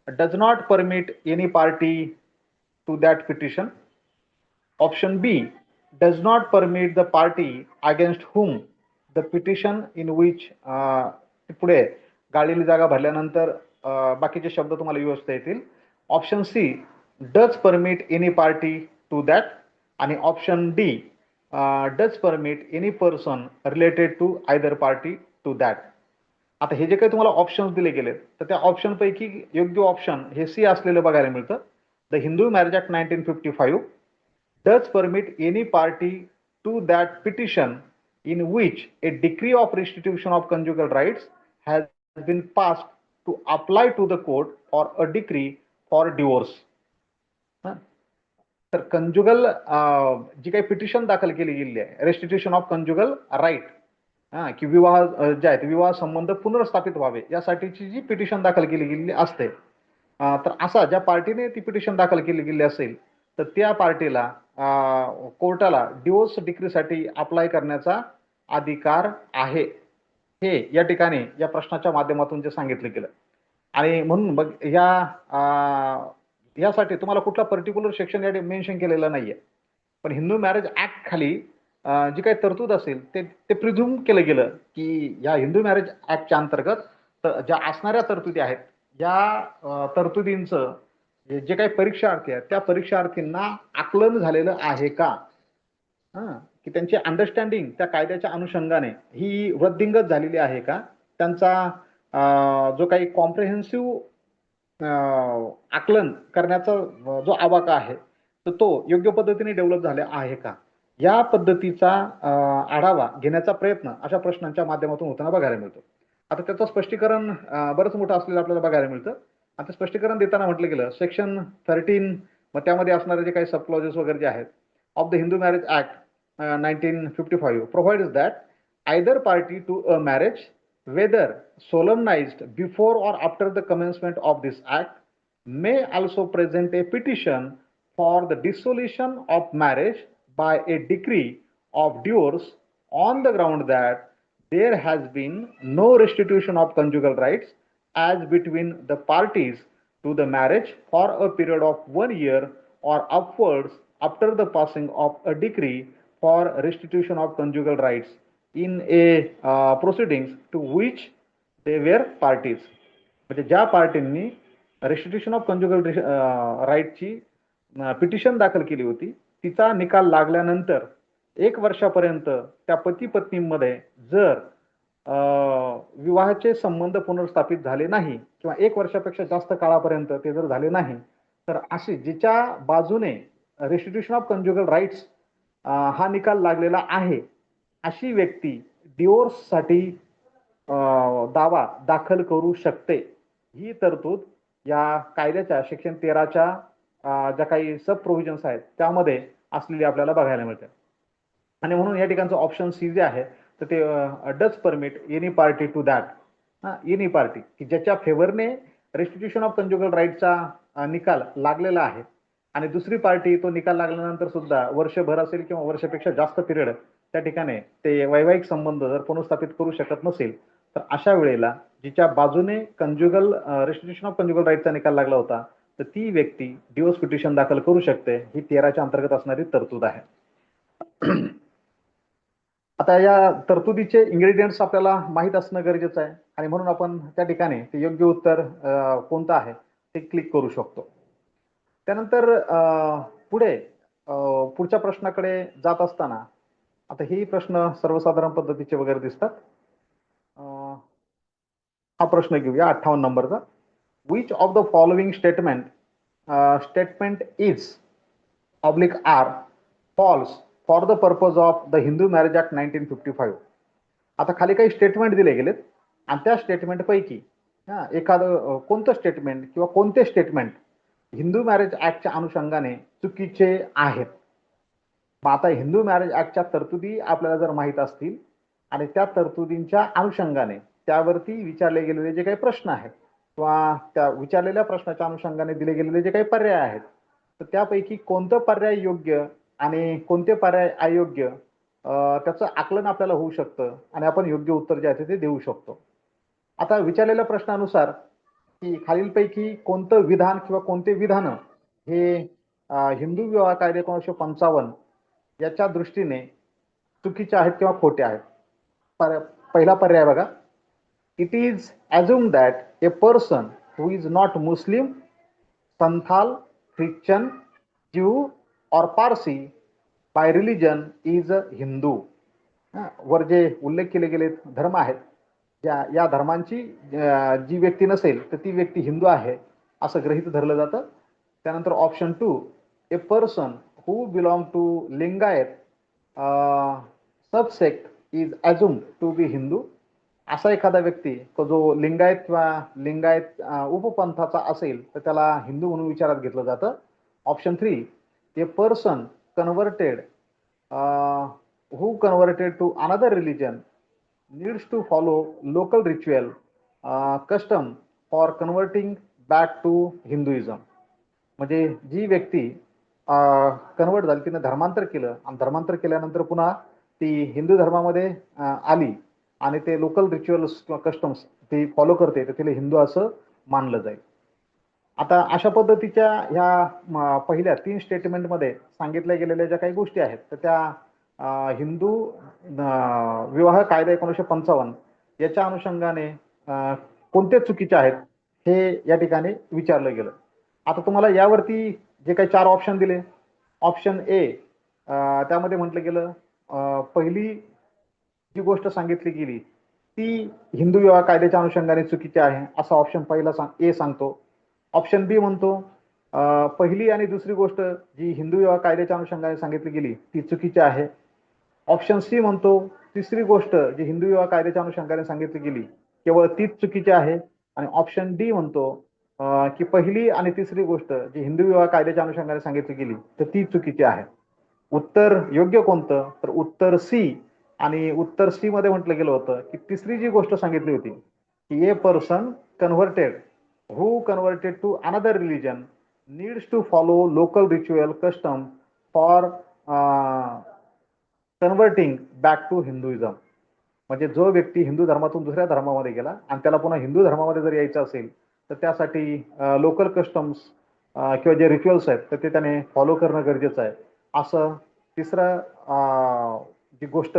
does not permit any party to that petition. Option B does not permit the party against whom the petition in which. पुढे गाळलेली जागा भरल्यानंतर बाकीचे शब्द तुम्हाला व्यवस्था येतील. Option C does permit any party to that आणि option D does permit any person related to either party to that. आता हे जे काही तुम्हाला ऑप्शन्स दिले गेलेत तर त्या ऑप्शन पैकी योग्य ऑप्शन हे सी असलेलं बघायला मिळतं. The Hindu marriage act 1955 does permit any party to that petition in which a decree of restitution of conjugal rights has been passed to apply to the court for a decree for divorce. तर कंजुगल जी काही पिटिशन दाखल केली गेली आहे रेस्टिट्यूशन ऑफ कंजुगल राईट की विवाह जे आहे विवाह संबंध पुनर्स्थापित व्हावे यासाठीची जी पिटिशन दाखल केली गेलेली असते तर असा ज्या पार्टीने ती पिटिशन दाखल केली गेली असेल तर त्या पार्टीला कोर्टाला डिवोर्स डिक्रीसाठी अप्लाय करण्याचा अधिकार आहे. हे या ठिकाणी या प्रश्नाच्या माध्यमातून जे सांगितलं गेलं. आणि म्हणून मग या यासाठी तुम्हाला कुठला पर्टिक्युलर सेक्शन या मेन्शन केलेला नाहीये, पण हिंदू मॅरेज ऍक्ट खाली जी काही तरतूद असेल ते ते प्रिझ्युम केलं गेलं की या हिंदू मॅरेज ऍक्टच्या अंतर्गत ज्या असणाऱ्या तरतुदी आहेत या तरतुदींचं जे काही परीक्षार्थी आहेत त्या परीक्षार्थींना आकलन झालेलं आहे का, की त्यांची अंडरस्टँडिंग त्या कायद्याच्या अनुषंगाने ही वृद्धिंगत झालेली आहे का, त्यांचा जो काही कॉम्प्रिहेन्सिव्ह आकलन करण्याचा जो आवाका आहे तर तो योग्य पद्धतीने डेव्हलप झाला आहे का, या पद्धतीचा आढावा घेण्याचा प्रयत्न अशा प्रश्नांच्या माध्यमातून होताना बघायला मिळतो. आता त्याचं स्पष्टीकरण बरंच मोठं असलेलं आपल्याला बघायला मिळतं. आता स्पष्टीकरण देताना म्हटलं गेलं सेक्शन 13 मग त्यामध्ये असणारे जे काही सब क्लॉजेस वगैरे जे आहेत of the Hindu marriage act 1955 provides that either party to a marriage, whether solemnized before or after the commencement of this act, may also present a petition for the dissolution of marriage by a decree of divorce on the ground that there has been no restitution of conjugal rights as between the parties to the marriage for a period of 1 year or upwards after the passing of a decree for restitution of conjugal rights in a proceedings to which they were parties. म्हणजे ज्या पार्टींनी रेस्टिट्यूशन ऑफ कंजुगल राईटची पिटिशन दाखल केली होती तिचा निकाल लागल्यानंतर 1 वर्षापर्यंत त्या पती पत्नींमध्ये जर विवाहाचे संबंध पुनर्स्थापित झाले नाही किंवा 1 वर्षापेक्षा जास्त काळापर्यंत ते जर झाले नाही तर अशी जिच्या बाजूने रेस्टिट्यूशन ऑफ कंजुगल राईट्स हा निकाल लागलेला आहे अशी व्यक्ती डिवोर्ससाठी दावा दाखल करू शकते. ही तरतूद या कायद्याच्या सेक्शन 13च्या ज्या काही सब प्रोव्हिजन्स आहेत त्यामध्ये असलेली आपल्याला बघायला मिळते. आणि म्हणून या ठिकाणचं ऑप्शन सी जे आहे तर ते does permit any party to that, any party की ज्याच्या फेवरने रेस्टिट्यूशन ऑफ कंजुगल राईटचा निकाल लागलेला आहे आणि दुसरी पार्टी तो निकाल लागल्यानंतर सुद्धा वर्षभर असेल किंवा वर्षापेक्षा जास्त पिरियड त्या ठिकाणी ते वैवाहिक संबंध जर पुनर्स्थापित करू शकत नसेल तर अशा वेळेला जिच्या बाजूने कंजुगल रेस्टिट्यूशन ऑफ कंजुगल राईटचा निकाल लागला होता तर ती व्यक्ती डिवोर्स पिटिशन दाखल करू शकते. ही 13च्या अंतर्गत असणारी तरतूद आहे. आता या तरतुदीचे इन्ग्रेडियंट्स आपल्याला माहीत असणं गरजेचं आहे आणि म्हणून आपण त्या ठिकाणी ते योग्य उत्तर कोणतं आहे ते क्लिक करू शकतो. त्यानंतर पुढच्या प्रश्नाकडे जात असताना आता हे प्रश्न सर्वसाधारण पद्धतीचे वगैरे दिसतात. हा प्रश्न घेऊया 58 नंबरचा. Which of the following statement is (R) false for the purpose of the Hindu marriage act 1955. आता खाली काही स्टेटमेंट दिले गेलेत आणि त्या स्टेटमेंट पैकी एखादं कोणतं स्टेटमेंट किंवा कोणते स्टेटमेंट हिंदू मॅरेज ऍक्टच्या अनुषंगाने चुकीचे आहेत. मग आता हिंदू मॅरेज ऍक्टच्या तरतुदी आपल्याला जर माहीत असतील आणि त्या तरतुदींच्या अनुषंगाने त्यावरती विचारले गेलेले जे काही प्रश्न आहेत किंवा त्या विचारलेल्या प्रश्नाच्या अनुषंगाने दिले गेलेले जे काही पर्याय आहेत तर त्यापैकी कोणतं पर्याय योग्य आणि कोणते पर्याय अयोग्य त्याचं आकलन आपल्याला होऊ शकतं आणि आपण योग्य उत्तर जे आहे ते देऊ शकतो. आता विचारलेल्या प्रश्नानुसार की खालीलपैकी कोणतं विधान किंवा कोणते विधान हे हिंदू विवाह कायदे 1955 याच्या दृष्टीने चुकीचे आहेत किंवा खोटे आहेत. पहिला पर्याय बघा. It is assume that a person who is not Muslim, Santhal, Christian, Jew or Parsi by religion is Hindu. वर जे उल्लेख केले गेले धर्म आहेत या धर्मांची जी व्यक्ती नसेल तर ती व्यक्ती हिंदू आहे असं गृहीत धरलं जातं. त्यानंतर option 2, a person who belong to Lingayat subsect is assume to be Hindu. असा एखादा व्यक्ती तो जो लिंगायत किंवा लिंगायत उपपंथाचा असेल तर त्याला हिंदू म्हणून विचारात घेतलं जातं. Option 3, a person converted who converted to another religion needs to follow local ritual custom for converting back to Hinduism. म्हणजे जी व्यक्ती कन्वर्ट झाली तिने धर्मांतर केलं आणि धर्मांतर केल्यानंतर पुन्हा ती हिंदू धर्मामध्ये आली आणि ते लोकल रिच्युअल्स किंवा कस्टम्स ती फॉलो करते तर तिला हिंदू असं मानलं जाईल. आता अशा पद्धतीच्या ह्या पहिल्या 3 स्टेटमेंटमध्ये सांगितल्या गेलेल्या ज्या काही गोष्टी आहेत तर त्या हिंदू विवाह कायदा 1955 याच्या अनुषंगाने कोणते चुकीचे आहेत हे या ठिकाणी विचारलं गेलं. आता तुम्हाला यावरती जे काही 4 ऑप्शन दिले, ऑप्शन ए त्यामध्ये म्हटलं गेलं पहिली जी गोष्ट सांगितली गेली ती हिंदू विवाह कायद्याच्या अनुषंगाने चुकीची आहे असं ऑप्शन पहिला ए सांगतो. ऑप्शन बी म्हणतो पहिली आणि दुसरी गोष्ट जी हिंदू विवाह कायद्याच्या अनुषंगाने सांगितली गेली ती चुकीची आहे. ऑप्शन सी म्हणतो तिसरी गोष्ट जी हिंदू विवाह कायद्याच्या अनुषंगाने सांगितली गेली केवळ तीच चुकीची आहे. आणि ऑप्शन डी म्हणतो की पहिली आणि तिसरी गोष्ट जी हिंदू विवाह कायद्याच्या अनुषंगाने सांगितली गेली तर ती चुकीची आहे. उत्तर योग्य कोणतं तर उत्तर सी. आणि उत्तर सी मध्ये म्हटलं गेलं होतं की तिसरी जी गोष्ट सांगितली होती की a person converted who converted to another religion needs to follow local ritual custom for converting back to Hinduism. म्हणजे जो व्यक्ती हिंदू धर्मातून दुसऱ्या धर्मामध्ये गेला आणि त्याला पुन्हा हिंदू धर्मामध्ये जर यायचं असेल तर त्यासाठी लोकल कस्टम्स किंवा जे रिच्युअल्स आहेत तर ते त्याने फॉलो करणं गरजेचं आहे. असं तिसरं जी गोष्ट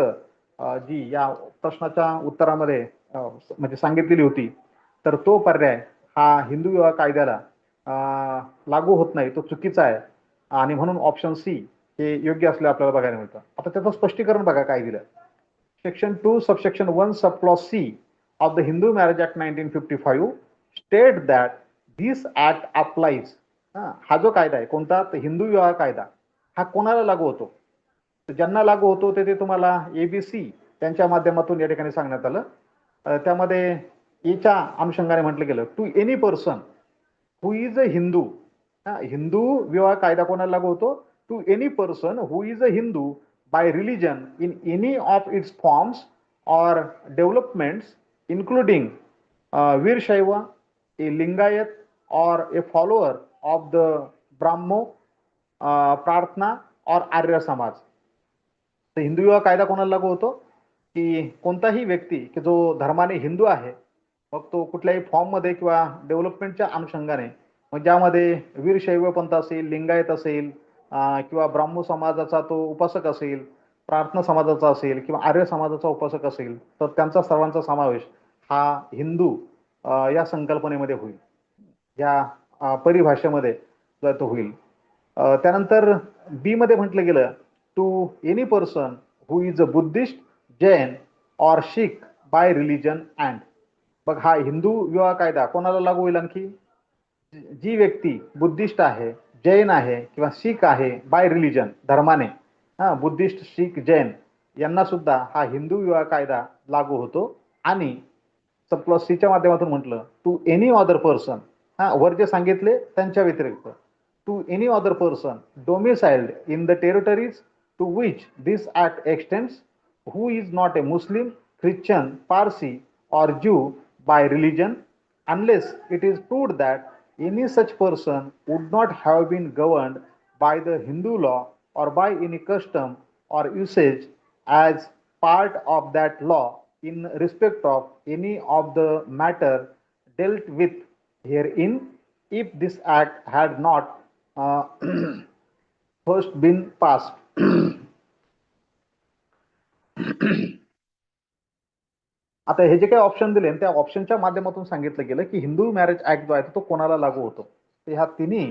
जी या प्रश्नाच्या उत्तरामध्ये म्हणजे सांगितलेली होती तर तो पर्याय हा हिंदू विवाह कायद्याला लागू होत नाही, तो चुकीचा आहे. आणि म्हणून ऑप्शन सी हे योग्य असले आपल्याला बघायला मिळतं. आता त्याचं स्पष्टीकरण बघा काय दिलं. Section 2 subsection 1 sub clause C of the Hindu marriage act 1955 state that this act applies. हा जो कायदा आहे कोणता तर हिंदू विवाह कायदा हा कोणाला लागू होतो तर ज्यांना लागू होतो ते तुम्हाला एबीसी त्यांच्या माध्यमातून या ठिकाणी सांगण्यात आलं. त्यामध्ये एच्या अनुषंगाने म्हटलं गेलं to any person who is a Hindu. Hindu विवाह कायदा कोणाला लागू होतो to any person who is a Hindu by religion in any of its forms or developments including Virashaiva, a Lingayat or a follower of the Brahmo, Prarthana or Arya Samaj. तर हिंदू विवाह कायदा कोणाला लागू होतो की कोणताही व्यक्ती की जो धर्माने हिंदू आहे मग तो कुठल्याही फॉर्ममध्ये किंवा डेव्हलपमेंटच्या अनुषंगाने मग ज्यामध्ये वीरशैव पंथ असेल, लिंगायत असेल किंवा ब्राह्मो समाजाचा तो उपासक असेल, प्रार्थना समाजाचा असेल किंवा आर्य समाजाचा उपासक असेल तर त्यांचा सर्वांचा समावेश हा हिंदू या संकल्पनेमध्ये होईल, या परिभाषेमध्ये तो होईल. त्यानंतर बी मध्ये म्हटलं गेलं to any person who is a Buddhist, Jain or Sikh bye religion and. बघ हा हिंदू विवाह कायदा कोणाला लागू होईल आणखी जी व्यक्ती बुद्धिस्ट आहे, जैन आहे किंवा शीख आहे बाय रिलीजन धर्माने, बुद्धिस्ट, शीख, जैन यांना सुद्धा हा हिंदू विवाह कायदा लागू होतो. आणि सबक्लॉज सीच्या माध्यमातून म्हटलं टू एनी अदर पर्सन, वर जे सांगितले त्यांच्या व्यतिरिक्त to any other person domiciled in the territories to which this act extends who is not a Muslim, Christian, Parsi or Jew by religion unless it is proved that any such person would not have been governed by the Hindu law or by any custom or usage as part of that law in respect of any of the matter dealt with herein if this act had not first been passed. आता हे जे काही ऑप्शन दिले त्या ऑप्शनच्या माध्यमातून सांगितलं गेलं की हिंदू मॅरेज ऍक्ट जो आहे तो कोणाला लागू होतो. तर ह्या तिन्ही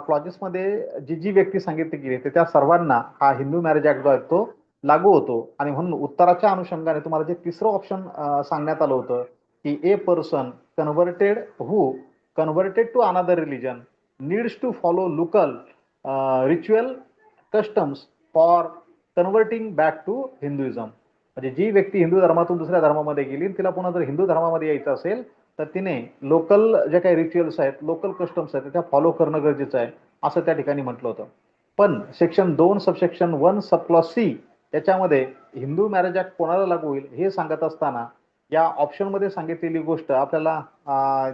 क्लॉजेसमध्ये जी जी व्यक्ती सांगितली गेली त्या सर्वांना हा हिंदू मॅरेज ऍक्ट जो आहे तो लागू होतो. आणि म्हणून उत्तराच्या अनुषंगाने तुम्हाला जे तिसरं ऑप्शन सांगण्यात आलं होतं की a person converted to another religion needs to follow local ritual customs for converting back to Hinduism. म्हणजे जी व्यक्ती हिंदू धर्मातून दुसऱ्या धर्मामध्ये गेली तिला पुन्हा जर हिंदू धर्मामध्ये यायचं असेल तर तिने लोकल जे काही रिच्युअल्स आहेत, लोकल कस्टम्स आहेत त्या फॉलो करणं गरजेचं आहे असं त्या ठिकाणी म्हटलं होतं. पण section 2 subsection 1 sub clause C याच्यामध्ये हिंदू मॅरेज ऍक्ट कोणाला लागू होईल हे सांगत असताना या ऑप्शनमध्ये सांगितलेली गोष्ट आपल्याला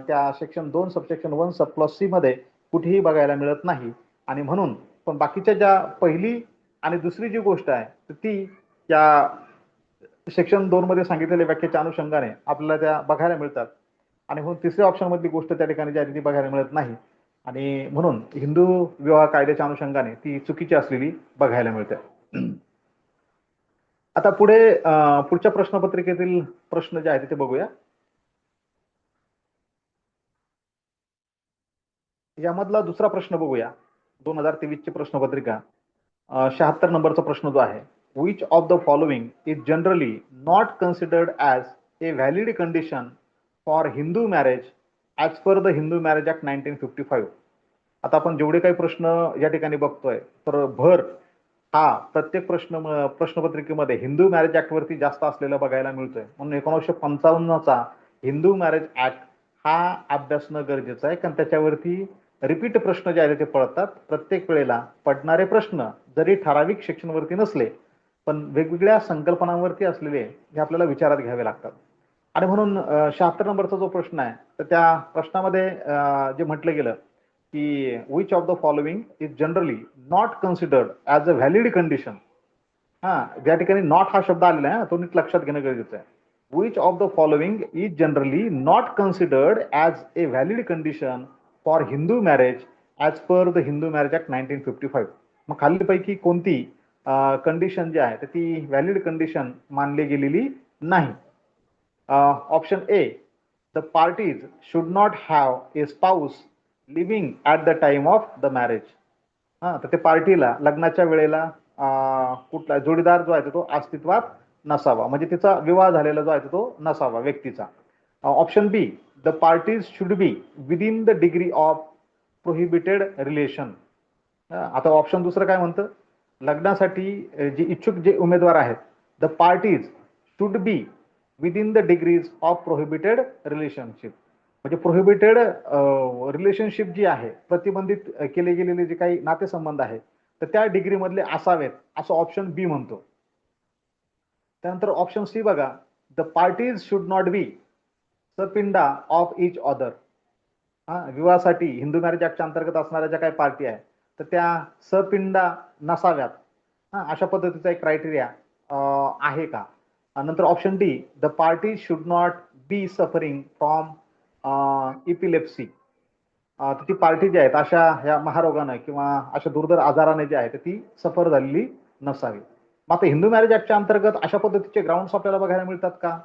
त्या section 2 subsection 1 sub clause C मध्ये कुठेही बघायला मिळत नाही. आणि म्हणून पण बाकीच्या ज्या पहिली आणि दुसरी जी गोष्ट आहे ती या सेक्शन 2 मध्ये सांगितलेल्या व्याख्येच्या अनुषंगाने आपल्याला त्या बघायला मिळतात. आणि म्हणून तिसऱ्या ऑप्शन मधली गोष्ट त्या ठिकाणी ज्या ती बघायला मिळत नाही, आणि म्हणून हिंदू विवाह कायद्याच्या अनुषंगाने ती चुकीची असलेली बघायला मिळते. आता पुढे पुढच्या प्रश्नपत्रिकेतील प्रश्न जे आहेत ते बघूया. यामधला दुसरा प्रश्न बघूया. 2023 ची प्रश्नपत्रिका 76 नंबरचा प्रश्न जो आहे, which of the following is generally not considered as A valid condition for Hindu marriage as per the Hindu marriage act 1955. आता आपण जेवढे काही प्रश्न या ठिकाणी बघतोय तर भर हा प्रत्येक प्रश्नपत्रिकेमध्ये हिंदू मॅरेज ऍक्ट वरती जास्त असलेला बघायला मिळतोय. म्हणून 1955चा हिंदू मॅरेज ऍक्ट हा अभ्यासणं गरजेचं आहे, कारण त्याच्यावरती रिपीट प्रश्न जे आहेत ते पडतात. प्रत्येक वेळेला पडणारे प्रश्न जरी ठराविक सेक्शनवरती नसले पण वेगवेगळ्या संकल्पनांवरती असलेले हे आपल्याला विचारात घ्यावे लागतात. आणि म्हणून 76 नंबरचा जो प्रश्न आहे तर त्या प्रश्नामध्ये जे म्हटलं गेलं की which of the following is generally not considered as a valid condition. ज्या ठिकाणी नॉट हा शब्द आलेला आहे तो नीट लक्षात घेणं गरजेचं आहे. Which of the following is generally not considered as A valid condition for Hindu marriage as per the Hindu marriage act 1955. मग खालीलपैकी कोणती कंडिशन जी आहे तर ती व्हॅलिड कंडिशन मानली गेलेली नाही. Option A, the parties should not have a spouse living at the time of the marriage. तर ते पार्टीला लग्नाच्या वेळेला कुठला जोडीदार जो आहे तो अस्तित्वात नसावा, म्हणजे तिचा विवाह झालेला जो आहे तो नसावा व्यक्तीचा. Option B, the parties should be within the degree of prohibited relation. आता ऑप्शन दुसरं काय म्हणतं, लग्नासाठी जे इच्छुक जे उमेदवार आहेत, the parties should be within the degrees of prohibited relationship. म्हणजे प्रोहिबिटेड रिलेशनशिप जी आहे, प्रतिबंधित केले गेलेले जे काही नातेसंबंध आहे तर त्या डिग्री मधले असावेत असं ऑप्शन बी म्हणतो. त्यानंतर ऑप्शन सी बघा, the parties should not be सपिंडा of each other. विवाहासाठी हिंदू मॅरेज ऍक्टच्या अंतर्गत असणाऱ्या ज्या काही पार्टी आहे तर त्या सपिंडा नसाव्यात, अशा पद्धतीचा एक क्रायटेरिया आहे का. नंतर option D, the party should not be suffering from epilepsy. ती पार्टी जी आहेत अशा ह्या महारोगानं किंवा अशा दुर्धर आजाराने जे आहे ती सफर झालेली नसावी. मग आता हिंदू मॅरेज ऍक्टच्या अंतर्गत अशा पद्धतीचे ग्राउंड्स आपल्याला बघायला मिळतात का,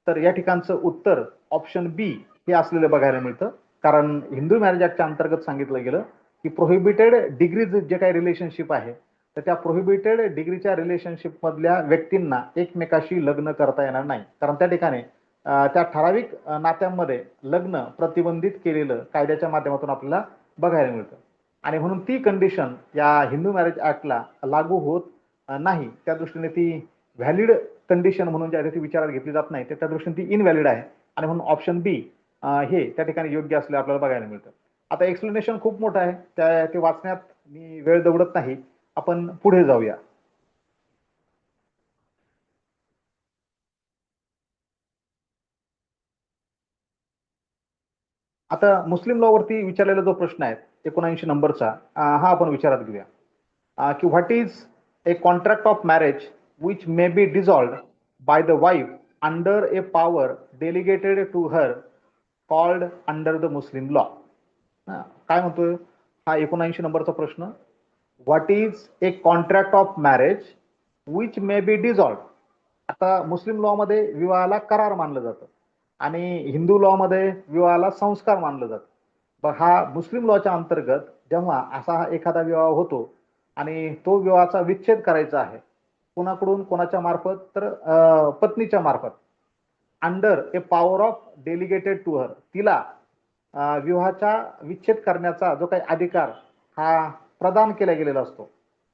तर या ठिकाणचं उत्तर ऑप्शन बी हे असलेलं बघायला मिळतं. कारण हिंदू मॅरेज ऍक्टच्या अंतर्गत सांगितलं गेलं की प्रोहिबिटेड डिग्रीज जे काही रिलेशनशिप आहे तर त्या प्रोहिबिटेड डिग्रीच्या रिलेशनशिप मधल्या व्यक्तींना एकमेकाशी लग्न करता येणार नाही, कारण त्या ठिकाणी त्या ठराविक नात्यांमध्ये लग्न प्रतिबंधित केलेलं कायद्याच्या माध्यमातून आपल्याला बघायला मिळतं. आणि म्हणून ती कंडिशन या हिंदू मॅरेज ऍक्टला लागू होत नाही. त्या दृष्टीने ती व्हॅलिड कंडिशन म्हणून जी आहे ती विचारात घेतली जात नाही, त्या दृष्टीने ती इनव्हॅलिड आहे. आणि म्हणून ऑप्शन बी हे त्या ठिकाणी योग्य असले आपल्याला बघायला मिळतं. आता एक्सप्लेनेशन खूप मोठं आहे, ते वाचण्यात मी वेळ दवडत नाही, आपण पुढे जाऊया. आता मुस्लिम लॉ वरती विचारलेला जो प्रश्न आहे 79 नंबरचा, हा आपण विचारात घेऊया की what is a contract of marriage which may be dissolved by the wife under a power delegated to her called under the Muslim law. काय म्हणतोय हा 79 नंबरचा प्रश्न, what is a contract of marriage which may be dissolved. आता मुस्लिम लॉ मध्ये विवाहाला करार मानलं जातं आणि हिंदू लॉ मध्ये विवाहाला संस्कार मानलं जातं. पण हा मुस्लिम लॉच्या अंतर्गत जेव्हा असा एखादा विवाह होतो आणि तो विवाहाचा विच्छेद करायचा आहे, कोणाकडून कोणाच्या मार्फत, तर पत्नीच्या मार्फत, under a power of delegated to her, तिला विवाहाचा विच्छेद करण्याचा जो काही अधिकार हा प्रदान केला गेलेला असतो,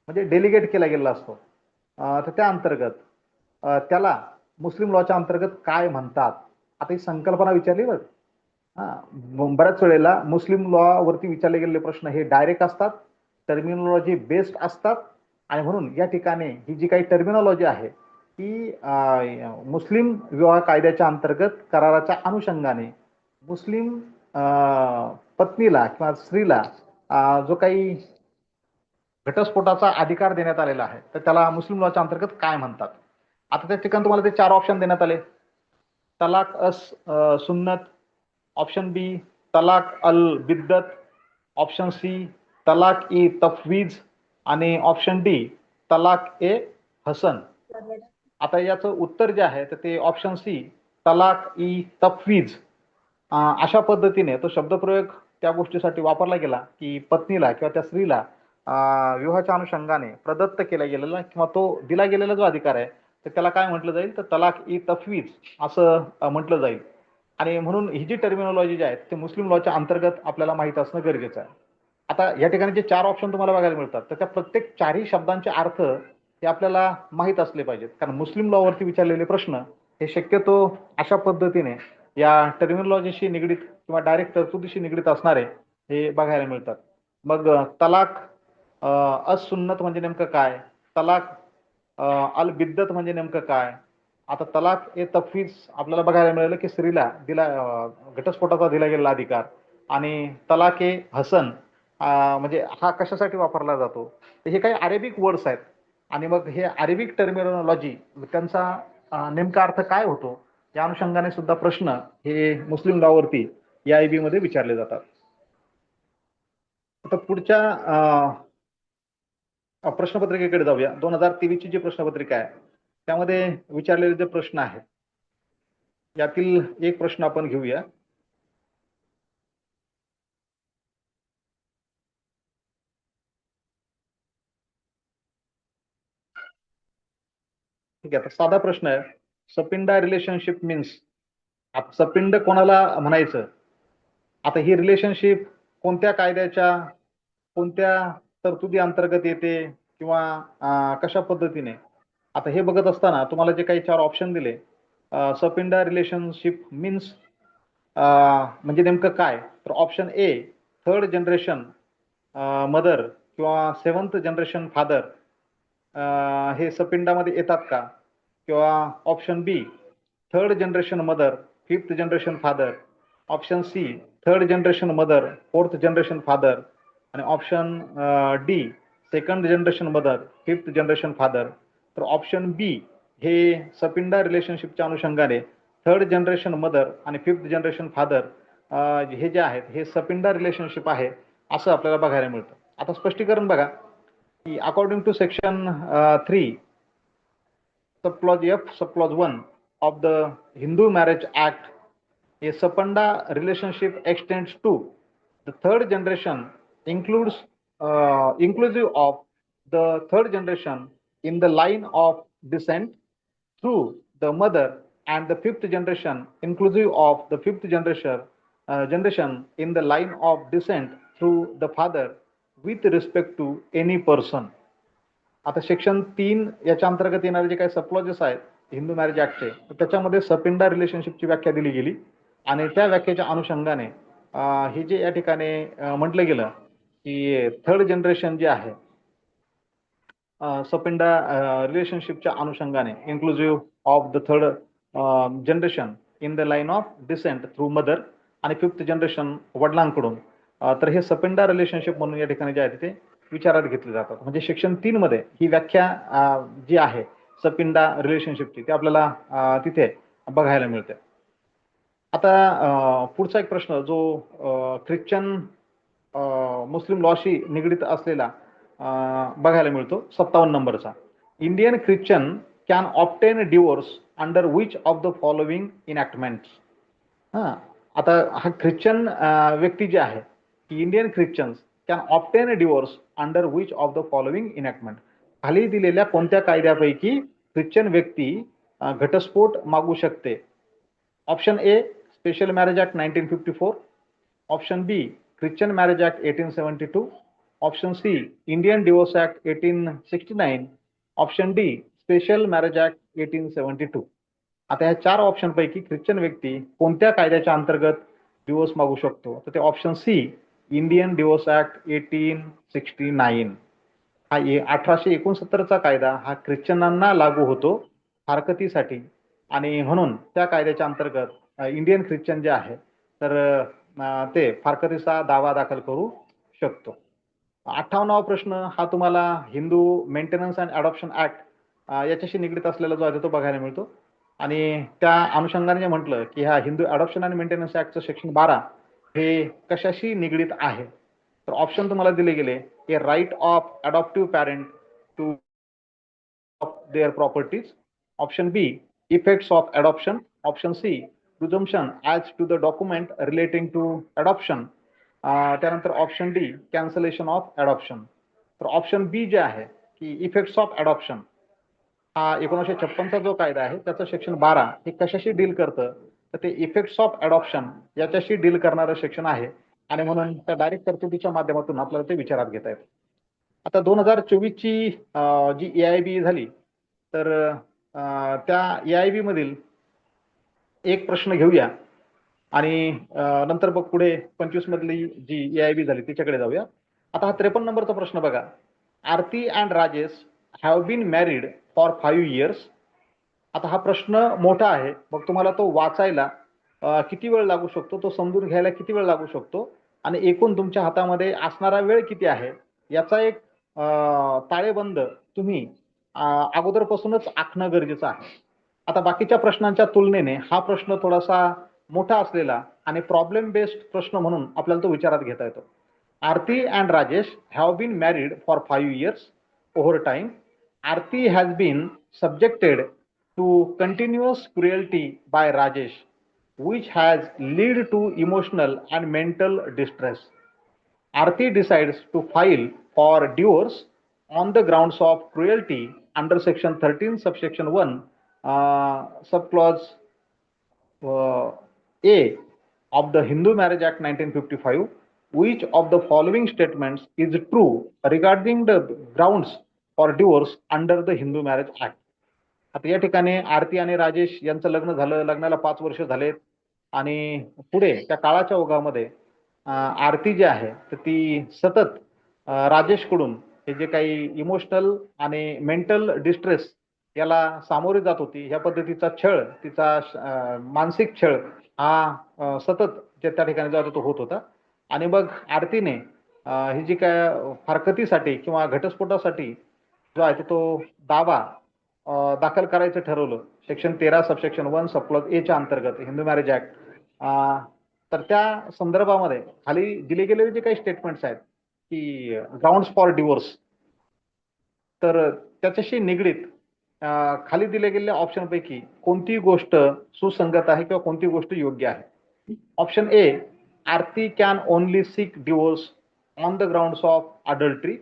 म्हणजे डेलिगेट केला गेलेला असतो. तर त्या अंतर्गत त्याला मुस्लिम लॉच्या अंतर्गत काय म्हणतात. आता ही संकल्पना विचारली बरं. बऱ्याच वेळेला मुस्लिम लॉ वरती विचारले गेलेले प्रश्न हे डायरेक्ट असतात, टर्मिनॉलॉजी बेस्ड असतात. आणि म्हणून या ठिकाणी ही जी काही टर्मिनॉलॉजी आहे ती मुस्लिम विवाह कायद्याच्या अंतर्गत कराराच्या अनुषंगाने मुस्लिम पत्नीला किंवा स्त्रीला जो काही घटस्फोटाचा अधिकार देण्यात आलेला आहे तर त्याला मुस्लिम लॉच्या अंतर्गत काय म्हणतात. आता त्या ठिकाणी तुम्हाला ते 4 ऑप्शन देण्यात आले. तलाक सुन्नत, ऑप्शन बी तलाक अल बिद्दत, ऑप्शन सी तलाक ई तफवीज आणि ऑप्शन डी तलाक ए हसन. आता याचं उत्तर जे आहे तर ते ऑप्शन सी तलाक ई तफवीज अशा पद्धतीने तो शब्दप्रयोग त्या गोष्टीसाठी वापरला गेला की पत्नीला किंवा त्या स्त्रीला विवाहाच्या अनुषंगाने प्रदत्त केला गेलेला किंवा तो दिला गेलेला जो अधिकार आहे तर त्याला काय म्हटलं जाईल तर तलाक ई तफवीज असं म्हटलं जाईल. आणि म्हणून ही जी टर्मिनॉलॉजी जी आहे ते मुस्लिम लॉच्या अंतर्गत आपल्याला माहित असणं गरजेचं आहे. आता या ठिकाणी जे 4 ऑप्शन तुम्हाला बघायला मिळतात तर त्या प्रत्येक 4ही शब्दांचे अर्थ हे आपल्याला माहित असले पाहिजेत, कारण मुस्लिम लॉवरती विचारलेले प्रश्न हे शक्यतो अशा पद्धतीने या टर्मिनॉलॉजीशी निगडीत किंवा डायरेक्ट तरतुदीशी निगडीत असणारे हे बघायला मिळतात. मग तलाक सुन्नत म्हणजे नेमकं काय, तलाक अल बिद्दत म्हणजे नेमकं काय. आता तलाक ए तफवीज आपल्याला बघायला मिळालं की स्त्रीला दिला घटस्फोटाचा दिला गेलेला अधिकार, आणि तलाक ए हसन म्हणजे हा कशासाठी वापरला जातो. हे काही अरेबिक वर्ड्स आहेत आणि मग हे अरेबिक टर्मिनॉलॉजी त्यांचा नेमका अर्थ काय होतो या अनुषंगाने सुद्धा प्रश्न हे मुस्लिम लॉवरती या आय बी मध्ये विचारले जातात. आता पुढच्या प्रश्नपत्रिकेकडे जाऊया. 2023 ची जी प्रश्नपत्रिका आहे त्यामध्ये विचारलेले जे प्रश्न आहेत यातील एक प्रश्न आपण घेऊया. ठीक आहे, आता साधा प्रश्न आहे. सपिंडा रिलेशनशिप मीन्स, सपिंड कोणाला म्हणायचं. आता ही रिलेशनशिप कोणत्या कायद्याच्या कोणत्या तरतुदी अंतर्गत येते किंवा कशा पद्धतीने. आता हे बघत असताना तुम्हाला जे काही 4 ऑप्शन दिले, सपिंडा रिलेशनशिप मीन्स म्हणजे नेमकं काय. तर ऑप्शन ए 3rd जनरेशन मदर किंवा 7th जनरेशन फादर हे सपिंडामध्ये येतात का. किंवा option B 3rd generation mother 5th generation father, option C 3rd generation mother 4th generation father, आणि option D 2nd generation mother 5th generation father. तर ऑप्शन बी हे सपिंडा रिलेशनशिपच्या अनुषंगाने 3rd जनरेशन मदर आणि 5th जनरेशन फादर हे जे आहेत हे सपिंडा रिलेशनशिप आहे असं आपल्याला बघायला मिळतं. आता स्पष्टीकरण बघा की according to section 3 subclause F subclause 1 of the Hindu Marriage Act, a Sapanda relationship extends to the 3rd generation, inclusive of the 3rd generation in the line of descent through the mother, and the 5th generation inclusive of the 5th generation in the line of descent through the father with respect to any person. आता सेक्शन 3 याच्या अंतर्गत येणारे जे काही सबक्लॉजेस आहेत हिंदू मॅरेज ऍक्टचे, त्याच्यामध्ये सपिंडा रिलेशनशिपची व्याख्या दिली गेली आणि त्या व्याख्येच्या अनुषंगाने हे जे या ठिकाणी म्हटलं गेलं की 3rd जनरेशन जे आहे सपिंडा रिलेशनशिपच्या अनुषंगाने inclusive of the 3rd generation in the line of descent through mother आणि 5th जनरेशन वडिलांकडून, तर हे सपिंडा रिलेशनशिप म्हणून या ठिकाणी जे आहे ते विचारात घेतले जातात. म्हणजे सेक्शन 3 मध्ये ही व्याख्या जी आहे सपिंडा रिलेशनशिपची ती आपल्याला तिथे बघायला मिळते. आता पुढचा एक प्रश्न जो ख्रिश्चन मुस्लिम लॉशी निगडीत असलेला बघायला मिळतो 57 नंबरचा. Indian Christian can obtain divorce under which of the following enactments. आता हा ख्रिश्चन व्यक्ती जे आहे की Indian Christians can obtain divorce under which of the following enactment, खाली दिलेल्या कोणत्या कायद्यापैकी ख्रिश्चन व्यक्ती घटस्फोट मागू शकते. Option A special marriage act 1954, option B Christian marriage act 1872, option C Indian divorce act 1869, option D special marriage act 1872. आता ह्या 4 ऑप्शन पैकी ख्रिश्चन व्यक्ती कोणत्या कायद्याच्या अंतर्गत डिवोर्स मागू शकतो, तर ते option C Indian divorce act 1869. हा 1869चा कायदा हा ख्रिश्चनांना लागू होतो फारकतीसाठी, आणि म्हणून त्या कायद्याच्या अंतर्गत इंडियन ख्रिश्चन जे आहे तर ते फारकतीचा दावा दाखल करू शकतो. 58वा प्रश्न हा तुम्हाला Hindu maintenance and adoption act याच्याशी निगडीत असलेला जो आहे तो बघायला मिळतो. आणि त्या अनुषंगाने म्हटलं की ह्या हिंदू अडॉप्शन आणि मेंटेनन्स ऍक्टचं सेक्शन 12 हे कशाशी निगडीत आहे. तर ऑप्शन तुम्हाला दिले गेले की right of adoptive parent to their properties. Option B, effects of adoption. Option C, presumption as to the document relating to adoption. त्यानंतर option D cancellation of adoption. तर ऑप्शन बी जे आहे की इफेक्ट्स ऑफ अडॉप्शन हा 1956चा जो कायदा आहे त्याचं सेक्शन 12 हे कशाशी डील करतं, तर ते इफेक्ट्स ऑफ अडॉप्शन याच्याशी डील करणारं सेक्शन आहे आणि म्हणून त्या डायरेक्ट तरतुदीच्या माध्यमातून आपल्याला ते विचारात घेता येतं. आता 2024ची जी AIB झाली तर त्या AIB मधील एक प्रश्न घेऊया आणि नंतर बघ पुढे 25 मधली जी AIB झाली तिच्याकडे जाऊया. आता हा 53 नंबरचा प्रश्न बघा. Aarti and Rajesh have been married for 5 years. आता हा प्रश्न मोठा आहे, मग तुम्हाला तो वाचायला किती वेळ लागू शकतो, तो समजून घ्यायला किती वेळ लागू शकतो आणि एकूण तुमच्या हातामध्ये असणारा वेळ किती आहे याचा एक ताळेबंद तुम्ही अगोदरपासूनच आखणं गरजेचं आहे. आता बाकीच्या प्रश्नांच्या तुलनेने हा प्रश्न थोडासा मोठा असलेला आणि प्रॉब्लेम बेस्ड प्रश्न म्हणून आपल्याला तो विचारात घेता येतो. Aarti and Rajesh have been married for 5 years. Over time Aarti has been subjected to continuous cruelty by Rajesh, which has led to emotional and mental distress. Aarti decides to file for divorce on the grounds of cruelty under section 13 subsection 1 subclause A of the Hindu Marriage Act 1955. Which of the following statements is true regarding the grounds for divorce under the Hindu Marriage Act? आता या ठिकाणी आरती आणि राजेश यांचं लग्न झालं, लग्नाला 5 वर्ष झालेत आणि पुढे त्या काळाच्या ओघामध्ये आरती जी आहे तर ती सतत राजेशकडून हे जे काही इमोशनल आणि मेंटल डिस्ट्रेस याला सामोरी जात होती. ह्या पद्धतीचा छळ, तिचा मानसिक छळ हा सतत जे त्या ठिकाणी जात तो होत होता. आणि मग आरतीने ही जी काय फारकतीसाठी किंवा घटस्फोटासाठी जो आहे तो दावा दाखल करायचं ठरवलं सेक्शन 13 सबसेक्शन 1 सबक्लॉज ए च्या अंतर्गत हिंदू मॅरेज ऍक्ट. तर त्या संदर्भामध्ये खाली दिले गेलेले जे काही स्टेटमेंट्स आहेत की ग्राउंड्स फॉर डिवोर्स, तर त्याच्याशी निगडीत खाली दिले गेलेल्या ऑप्शन पैकी कोणती गोष्ट सुसंगत आहे किंवा कोणती गोष्ट योग्य आहे. Option A, Aarti can only seek divorce on the grounds of adultery.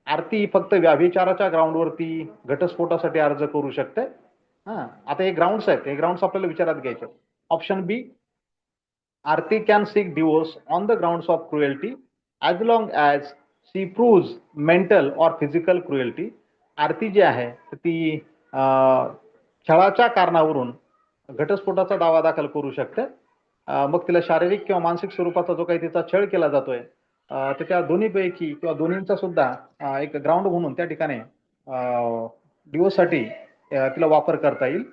Aarti फक्त व्याभिचाराच्या ग्राउंडवरती घटस्फोटासाठी अर्ज करू शकते. आता हे ग्राउंड्स आहेत, हे ग्राउंड्स आपल्याला विचारात घ्यायचे. Option B, Aarti can seek divorce on the grounds of cruelty as long as she proves mental or physical cruelty. Aarti जी आहे ती छळाच्या कारणावरून घटस्फोटाचा दावा दाखल करू शकते. मग तिला शारीरिक किंवा मानसिक स्वरूपाचा जो काही तिचा छळ केला जातोय तर त्या दोन्हीपैकी किंवा दोन्हींचा सुद्धा एक ग्राउंड म्हणून त्या ठिकाणी डिवोर्ससाठी तिला वापर करता येईल.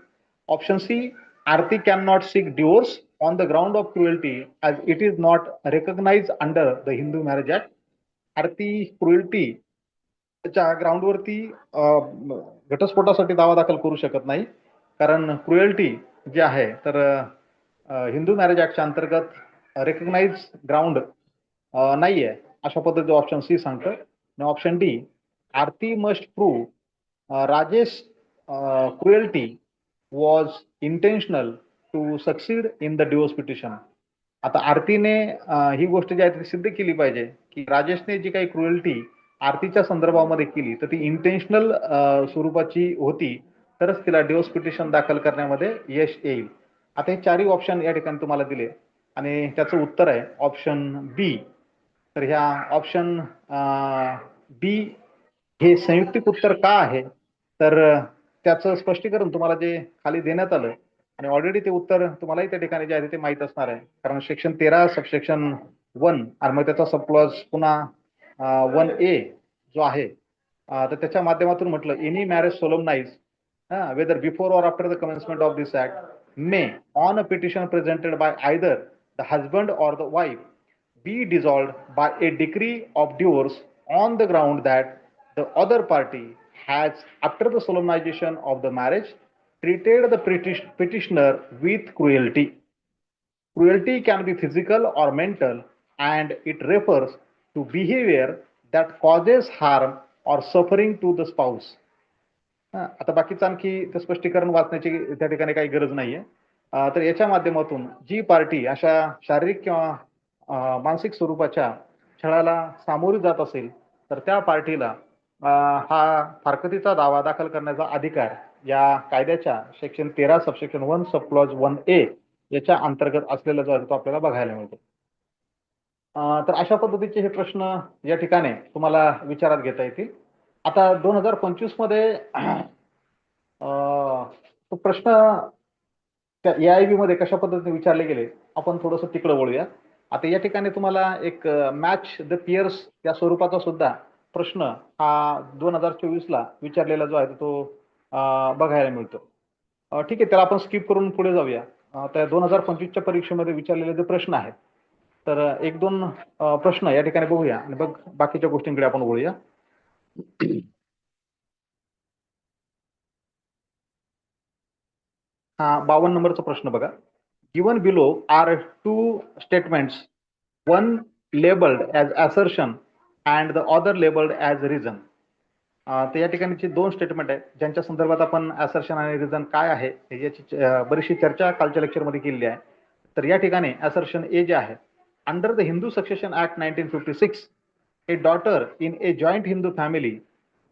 Option C, Aarti can not seek divorce on the ground of cruelty as it is not recognise under the Hindu marriage act. Aarti cruelty च्या ग्राउंडवरती घटस्फोटासाठी दावा दाखल करू शकत नाही, कारण क्रुएल्टी जे आहे तर हिंदू मॅरेज ऍक्टच्या अंतर्गत रेकग्नाइज ग्राउंड नाहीये, अशा पद्धतीचं ऑप्शन सी सांगतं. आणि option D, Aarti must prove Rajesh cruelty was intentional to succeed in the divorce petition. आता आरतीने ही गोष्ट जी आहे ती सिद्ध केली पाहिजे की राजेशने जी काही क्रुएल्टी आरतीच्या संदर्भामध्ये केली तर ती इंटेन्शनल स्वरूपाची होती, तरच तिला डिवोर्स पिटिशन दाखल करण्यामध्ये यश येईल. आता हे चारही ऑप्शन या ठिकाणी तुम्हाला दिले आणि त्याचं उत्तर आहे ऑप्शन बी. तर ह्या ऑप्शन बी हे संयुक्तिक उत्तर का आहे, तर त्याचं स्पष्टीकरण तुम्हाला जे खाली देण्यात आलं आणि ऑलरेडी ते उत्तर तुम्हालाही त्या ठिकाणी जे आहे ते माहीत असणार आहे, कारण सेक्शन 13 सबसेक्शन 1 आणि मग त्याचा सबक्लॉज पुन्हा 1A जो आहे तर त्याच्या माध्यमातून म्हटलं any marriage solemnise whether before or after the commencement of this act may on a petition presented by either the husband or the wife be dissolved by a decree of divorce on the ground that the other party has after the solemnization of the marriage treated the petitioner with cruelty. Cruelty can be physical or mental, and it refers to behavior that causes harm or suffering to the spouse. आता बाकीचं आणखी ते स्पष्टीकरण वाचण्याची त्या ठिकाणी काही गरज नाहीये. तर याच्या माध्यमातून जी पार्टी अशा शारीरिक किंवा मानसिक स्वरूपाच्या छळाला सामोरी जात असेल तर त्या पार्टीला हा फारकतीचा दावा दाखल करण्याचा अधिकार या कायद्याच्या section 13 subsection 1 sub clause 1A याच्या अंतर्गत असलेला जो आहे तो आपल्याला बघायला मिळतो. तर अशा पद्धतीचे हे प्रश्न या ठिकाणी तुम्हाला विचारात घेता येतील. आता 2025 मध्ये तो प्रश्न त्या AIB मध्ये कशा पद्धतीने विचारले गेले आपण थोडंसं तिकडे वळूया. आता या ठिकाणी तुम्हाला एक मॅच द पियर्स या स्वरूपाचा सुद्धा प्रश्न हा 2024 ला विचारलेला जो आहे तो बघायला मिळतो. ठीक आहे, त्याला आपण स्किप करून पुढे जाऊया. त्या 2025 च्या परीक्षेमध्ये विचारलेले जे प्रश्न आहेत तर एक दोन प्रश्न या ठिकाणी बघूया आणि बघ बाकीच्या गोष्टींकडे आपण वळूया. हा 52 नंबरचा प्रश्न बघा. Given below are two statements, one labelled as assertion and the other labelled as reason. तर या ठिकाणीचे दोन स्टेटमेंट आहेत ज्यांच्या संदर्भात आपण असर्शन आणि रिझन काय आहे याची बरीचशी चर्चा कालच्या लेक्चरमध्ये केलेली आहे. तर या ठिकाणी असर्शन ए जे आहे, under the Hindu succession act 1956 a daughter in a joint Hindu family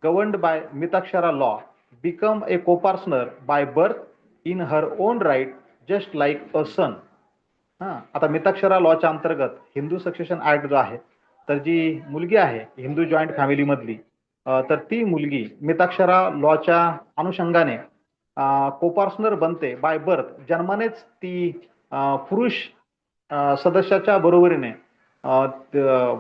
governed by Mitakshara law become a coparcener by birth in her own right just like a son. आता मिताक्षरा लॉच्या अंतर्गत हिंदू सक्सेशन ऍक्ट जो आहे तर जी मुलगी आहे हिंदू जॉईंट फॅमिली मधली तर ती मुलगी मिताक्षरा लॉच्या अनुषंगाने कोपार्सनर बनते बाय बर्थ, जन्मानेच ती पुरुष सदस्याच्या बरोबरीने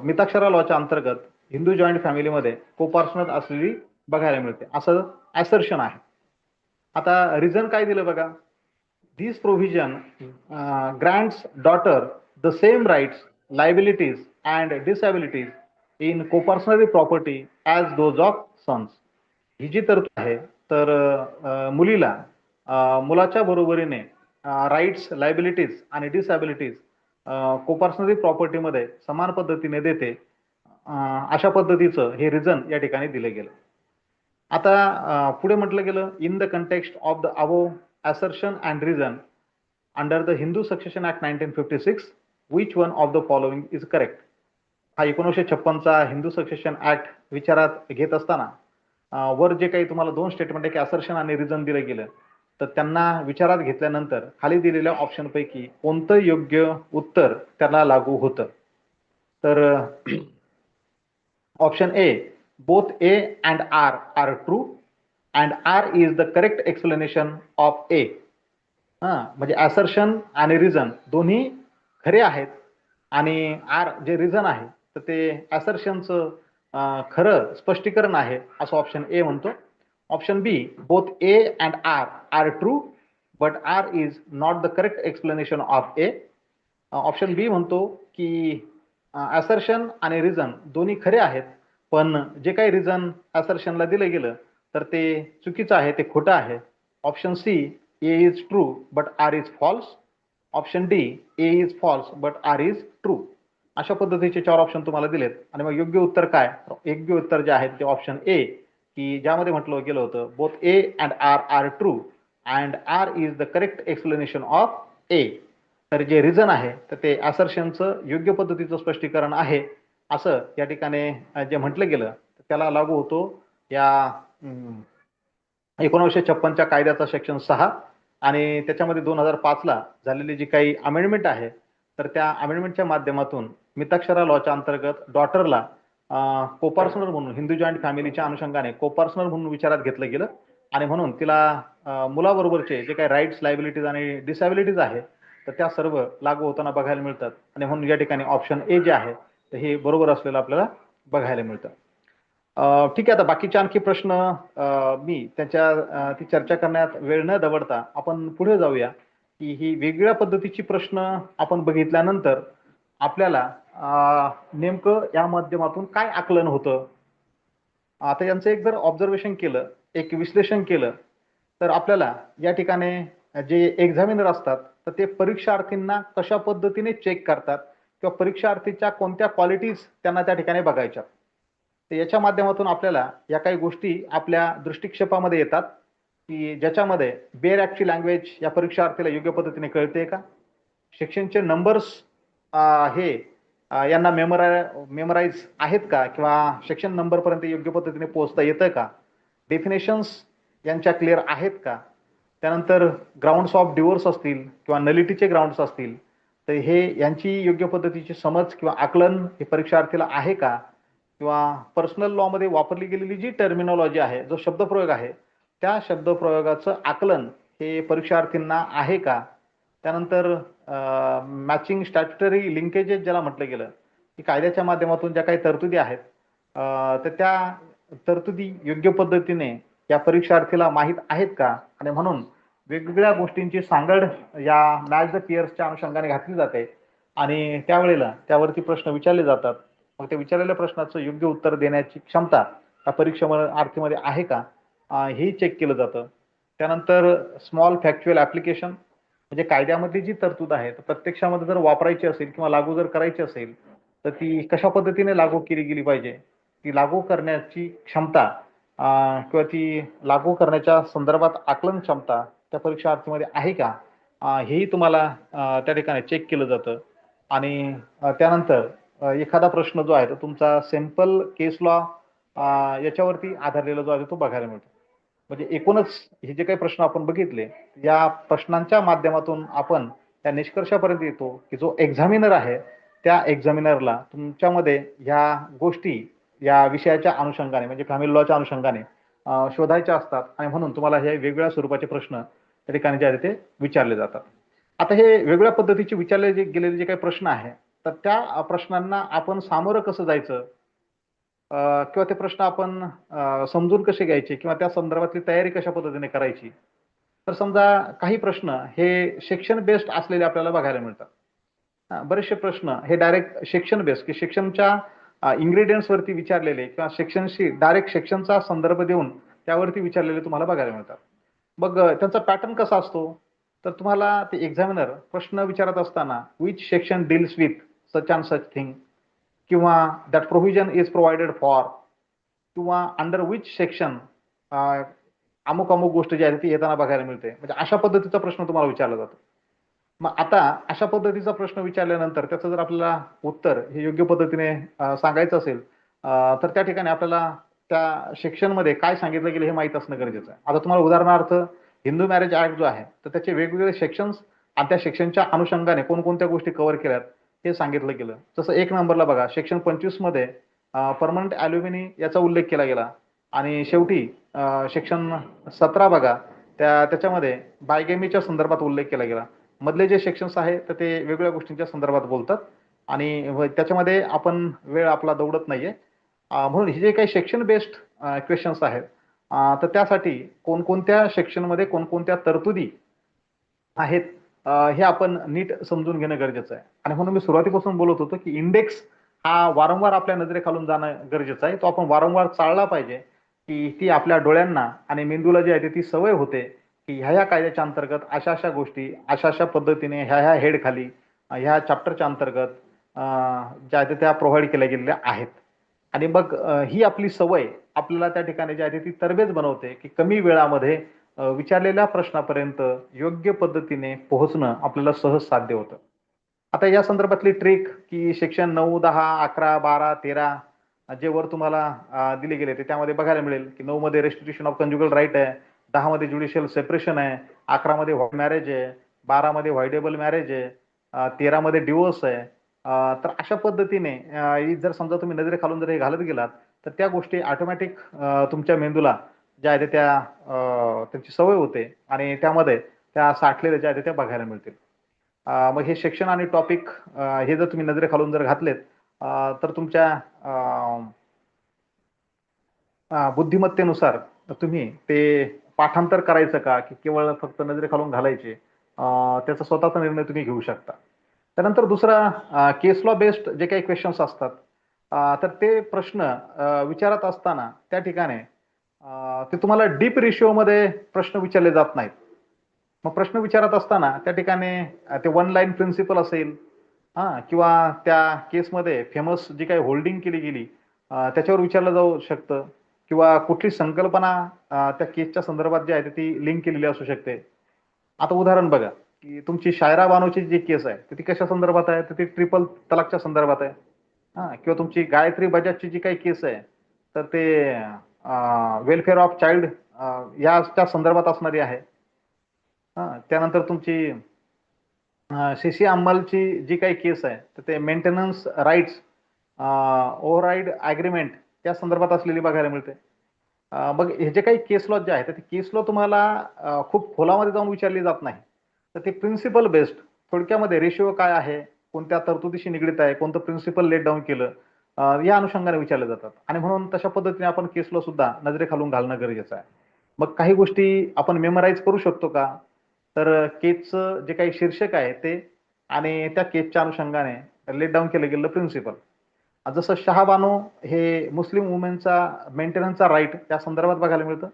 मिताक्षरा लॉच्या अंतर्गत हिंदू जॉईंट फॅमिलीमध्ये कोपार्सनर असलेली बघायला मिळते असं असर्शन आहे. आता रिझन काय दिलं बघा. This provision grants daughter the same rights, liabilities and disabilities in co-personal property as those of sons. ही जी तरतूद आहे तर मुलीला मुलाच्या बरोबरीने राईट्स, लायबिलिटीज आणि डिसॅबिलिटीज कोपर्सनल प्रॉपर्टीमध्ये समान पद्धतीने देते. अशा पद्धतीचं हे रिझन या ठिकाणी दिले गेलं. आता पुढे म्हटलं गेलं in the context of the above assertion and reason under the Hindu Succession Act 1956, which one of the following is correct? हा 1956 चा हिंदू सक्सेशन ऍक्ट विचारात घेत असताना वर जे काही तुम्हाला दोन स्टेटमेंट आहे की असर्शन आणि रिझन दिलं गेलं तर त्यांना विचारात घेतल्यानंतर खाली दिलेल्या ऑप्शन पैकी कोणतं योग्य उत्तर त्याला लागू होतं. तर option A, both A and R are true and R is the correct explanation of A. म्हणजे assertion आणि reason दोन्ही खरे आहेत आणि R जे रिझन आहे तर ते assertionचं खरं स्पष्टीकरण आहे असं ऑप्शन ए म्हणतो. Option B, both A and R are true but R is not the correct explanation of A. Option B म्हणतो की assertion आणि रिझन दोन्ही खरे आहेत पण जे काही रिझन assertionला दिलं गेलं तर ते चुकीचं आहे, ते खोटं आहे. Option C, A is true but R is false. Option D, A is false but R is true. अशा पद्धतीचे चार ऑप्शन तुम्हाला दिलेत आणि मग योग्य उत्तर काय. योग्य उत्तर जे आहे ते ऑप्शन ए की ज्यामध्ये म्हटलं गेलं होतं both A and R are true and R is the correct explanation of A. तर जे रिझन आहे तर ते असर्शनचं योग्य पद्धतीचं स्पष्टीकरण आहे असं या ठिकाणी जे म्हटलं गेलं त्याला लागू होतो या 1956 च्या कायद्याचा सेक्शन 6 आणि त्याच्यामध्ये 2005 ला झालेली जी काही अमेंडमेंट आहे तर त्या अमेंडमेंटच्या माध्यमातून मिताक्षरा लॉच्या अंतर्गत डॉटरला कोपार्सनर म्हणून हिंदू जॉईंट फॅमिलीच्या अनुषंगाने कोपार्सनर म्हणून विचारात घेतलं गेलं आणि म्हणून तिला मुलाबरोबरचे जे काही राईट्स, लायबिलिटीज आणि डिसॅबिलिटीज आहे तर त्या सर्व लागू होताना बघायला मिळतात आणि म्हणून या ठिकाणी ऑप्शन ए जे आहे तर हे बरोबर असलेलं आपल्याला बघायला मिळतं. ठीक आहे, आता बाकीचे आणखी प्रश्न मी ती चर्चा करण्यात वेळ न दवडता आपण पुढे जाऊया की ही वेगवेगळ्या पद्धतीची प्रश्न आपण बघितल्यानंतर आपल्याला नेमकं या माध्यमातून काय आकलन होतं. आता यांचं एक जर ऑब्झर्वेशन केलं, एक विश्लेषण केलं तर आपल्याला या ठिकाणी जे एक्झामिनर असतात तर ते परीक्षार्थींना कशा पद्धतीने चेक करतात किंवा परीक्षार्थीच्या कोणत्या क्वालिटीज त्यांना त्या ठिकाणी बघायच्या, तर याच्या माध्यमातून आपल्याला या काही गोष्टी आपल्या दृष्टिक्षेपामध्ये येतात की ज्याच्यामध्ये बेअर ॲक्टची लँग्वेज या परीक्षार्थीला योग्य पद्धतीने कळते का, सेक्शनचे नंबर्स हे यांना मेमराईज आहेत का किंवा सेक्शन नंबरपर्यंत योग्य पद्धतीने पोहोचता येतं का, डेफिनेशन्स यांच्या क्लिअर आहेत का, त्यानंतर ग्राउंड्स ऑफ डिवोर्स असतील किंवा नलिटीचे ग्राउंड्स असतील तर हे यांची योग्य पद्धतीची समज किंवा आकलन हे परीक्षार्थीला आहे का, किंवा पर्सनल लॉ मध्ये वापरली गेलेली जी टर्मिनॉलॉजी आहे, जो शब्दप्रयोग आहे, त्या शब्दप्रयोगाचं आकलन हे परीक्षार्थींना आहे का, त्यानंतर मॅचिंग स्टॅट्युटरी लिंकेजेस ज्याला म्हटलं गेलं की कायद्याच्या माध्यमातून ज्या काही तरतुदी आहेत तर त्या तरतुदी योग्य पद्धतीने या परीक्षार्थीला माहीत आहेत का, आणि म्हणून वेगवेगळ्या गोष्टींची सांगड या मॅच द पियर्सच्या अनुषंगाने घातली जाते आणि त्यावेळेला त्यावरती प्रश्न विचारले जातात. मग त्या विचारलेल्या प्रश्नाचं योग्य उत्तर देण्याची क्षमता या परीक्षार्थीमध्ये आहे का हेही चेक केलं जातं. त्यानंतर स्मॉल फॅक्च्युअल ऍप्लिकेशन म्हणजे कायद्यामधली जी तरतूद आहे तर प्रत्यक्षामध्ये जर वापरायची असेल किंवा लागू जर करायची असेल तर ती कशा पद्धतीने लागू केली गेली पाहिजे, ती लागू करण्याची क्षमता किंवा ती लागू करण्याच्या संदर्भात आकलन क्षमता त्या परीक्षार्थीमध्ये आहे का हेही तुम्हाला त्या ठिकाणी चेक केलं जातं. आणि त्यानंतर एखादा प्रश्न जो आहे तो तुमचा सिंपल केस लॉ याच्यावरती आधारलेला जो आहे तो बघायला मिळतो. म्हणजे एकूणच हे जे काही प्रश्न आपण बघितले या प्रश्नांच्या माध्यमातून आपण त्या निष्कर्षापर्यंत येतो की जो एक्झामिनर आहे त्या एक्झामिनरला तुमच्यामध्ये ह्या गोष्टी या विषयाच्या अनुषंगाने म्हणजे फॅमिली लॉच्या अनुषंगाने शोधायच्या असतात आणि म्हणून तुम्हाला हे वेगवेगळ्या स्वरूपाचे प्रश्न त्या ठिकाणी जे आहेत ते विचारले जातात. आता हे वेगवेगळ्या पद्धतीचे विचारले गेलेले जे काही प्रश्न आहे तर त्या प्रश्नांना आपण सामोरं कसं जायचं किंवा ते प्रश्न आपण समजून कसे घ्यायचे किंवा त्या संदर्भातली तयारी कशा पद्धतीने करायची, तर समजा काही प्रश्न हे सेक्शन बेस्ड असलेले आपल्याला बघायला मिळतात. बरेचसे प्रश्न हे डायरेक्ट सेक्शन बेस्ड की सेक्शनच्या इंग्रेडियंट्स वरती विचारलेले किंवा सेक्शनशी डायरेक्ट सेक्शनचा संदर्भ देऊन त्यावरती विचारलेले तुम्हाला बघायला मिळतात. मग त्यांचा पॅटर्न कसा असतो, तर तुम्हाला ते एक्झामिनर प्रश्न विचारत असताना which section deals with such and such thing किंवा that provision is provided for किंवा अंडर विच सेक्शन अमुक अमुक गोष्ट जी आहे ती येताना बघायला मिळते, म्हणजे अशा पद्धतीचा प्रश्न तुम्हाला विचारला जातो. मग आता अशा पद्धतीचा प्रश्न विचारल्यानंतर त्याचं जर आपल्याला उत्तर हे योग्य पद्धतीने सांगायचं असेल तर त्या ठिकाणी आपल्याला त्या सेक्शनमध्ये काय सांगितलं गेलं हे माहीत असणं गरजेचं आहे. आता तुम्हाला उदाहरणार्थ हिंदू मॅरेज ऍक्ट जो आहे तर त्याचे वेगवेगळे सेक्शन्स आणि त्या सेक्शनच्या अनुषंगाने कोणकोणत्या गोष्टी कव्हर केल्यात हे सांगितलं गेलं. जसं 1 नंबरला बघा सेक्शन 25 मध्ये परमनंट ॲल्युमिनी याचा उल्लेख केला गेला आणि शेवटी सेक्शन 17 बघा त्याच्यामध्ये बायगेमीच्या संदर्भात उल्लेख केला गेला. मधले जे सेक्शन्स आहेत तर ते वेगवेगळ्या गोष्टींच्या संदर्भात बोलतात आणि त्याच्यामध्ये आपण वेळ आपला दौडत नाहीये म्हणून हे जे काही सेक्शन बेस्ड क्वेश्चन्स आहेत तर त्यासाठी कोणकोणत्या सेक्शनमध्ये कोणकोणत्या तरतुदी आहेत हे आपण नीट समजून घेणं गरजेचं आहे. आणि म्हणून मी सुरुवातीपासून बोलत होतो की इंडेक्स हा वारंवार आपल्या नजरेखालून जाणं गरजेचं आहे, तो आपण वारंवार चालला पाहिजे की ती आपल्या डोळ्यांना आणि मेंदूला जी आहे ती सवय होते की ह्या कायद्याच्या अंतर्गत अशा अशा गोष्टी अशा पद्धतीने ह्या हेड खाली ह्या चॅप्टरच्या अंतर्गत ज्या आहेत त्या प्रोव्हाइड केल्या गेलेल्या आहेत. आणि मग ही आपली सवय आपल्याला त्या ठिकाणी जी आहे ती तरबेज बनवते की कमी वेळामध्ये विचारलेल्या प्रश्नापर्यंत योग्य पद्धतीने पोहोचणं आपल्याला सहज साध्य होतं. आता या संदर्भातली ट्रिक की सेक्शन 9, 10, 11, 12, 13 जे वर तुम्हाला दिले गेले ते त्यामध्ये बघायला मिळेल की 9 मध्ये रेस्टिट्यूशन ऑफ कंज्युगल राईट आहे, 10 मध्ये ज्युडिशियल सेपरेशन आहे, 11 मध्ये व्हाईट मॅरेज आहे, 12 मध्ये व्हाईडेबल मॅरेज आहे, 13 मध्ये डिवोर्स आहे. तर अशा पद्धतीने जर समजा तुम्ही नजरेखालून जर हे घालत गेलात तर त्या गोष्टी ऑटोमॅटिक तुमच्या मेंदूला ज्या आहेत त्या त्यांची सवय होते आणि त्यामध्ये त्या साठलेल्या ज्या आहेत त्या बघायला मिळतील. मग हे सेक्शन आणि टॉपिक हे जर तुम्ही नजरेखालून जर घातलेत तर तुमच्या बुद्धिमत्तेनुसार तुम्ही ते पाठांतर करायचं का की केवळ फक्त नजरेखालून घालायचे त्याचा स्वतःचा निर्णय तुम्ही घेऊ शकता. त्यानंतर दुसरा केस लॉ बेस्ड जे काही क्वेश्चन्स असतात तर ते प्रश्न विचारत असताना त्या ठिकाणी ते तुम्हाला डीप रेशिओमध्ये प्रश्न विचारले जात नाहीत. मग प्रश्न विचारत असताना त्या ठिकाणी ते वन लाईन प्रिन्सिपल असेल, किंवा त्या केसमध्ये फेमस जी काही होल्डिंग केली गेली त्याच्यावर विचारलं जाऊ शकतं, किंवा कुठली संकल्पना त्या केसच्या संदर्भात जी आहे ती लिंक केलेली असू शकते. आता उदाहरण बघा, की तुमची शायरा बानोची जी केस आहे तर ती कशा संदर्भात आहे, तर ती ट्रिपल तलाकच्या संदर्भात आहे. किंवा तुमची गायत्री बजाजची जी काही केस आहे तर ते वेलफेअर ऑफ चाइल्ड याच्या संदर्भात असणारी आहे. त्यानंतर तुमची सीसी अंमलची जी काही केस आहे तर ते मेंटेनन्स राईट्स ओव्हरराईड ॲग्रीमेंट त्या संदर्भात असलेली बघायला मिळते. मग हे जे काही केस लॉ जे आहे तर ते केस लॉ तुम्हाला खूप खोलामध्ये जाऊन विचारली जात नाही, तर ते प्रिन्सिपल बेस्ड थोडक्यामध्ये रेशिओ काय आहे, कोणत्या तरतुदीशी निगडीत आहे, कोणतं प्रिन्सिपल लेट डाऊन केलं या अनुषंगाने विचारले जातात. आणि म्हणून तशा पद्धतीने आपण केस लॉ सुद्धा नजरेखालून घालणं गरजेचं आहे. मग काही गोष्टी आपण मेमराईज करू शकतो का, तर केसचं जे काही शीर्षक आहे ते आणि त्या केसच्या अनुषंगाने लेट डाऊन केलं गेलेलं प्रिन्सिपल. जसं शहाबानो हे मुस्लिम वुमेनचा मेंटेनन्सचा राईट त्या संदर्भात बघायला मिळतं.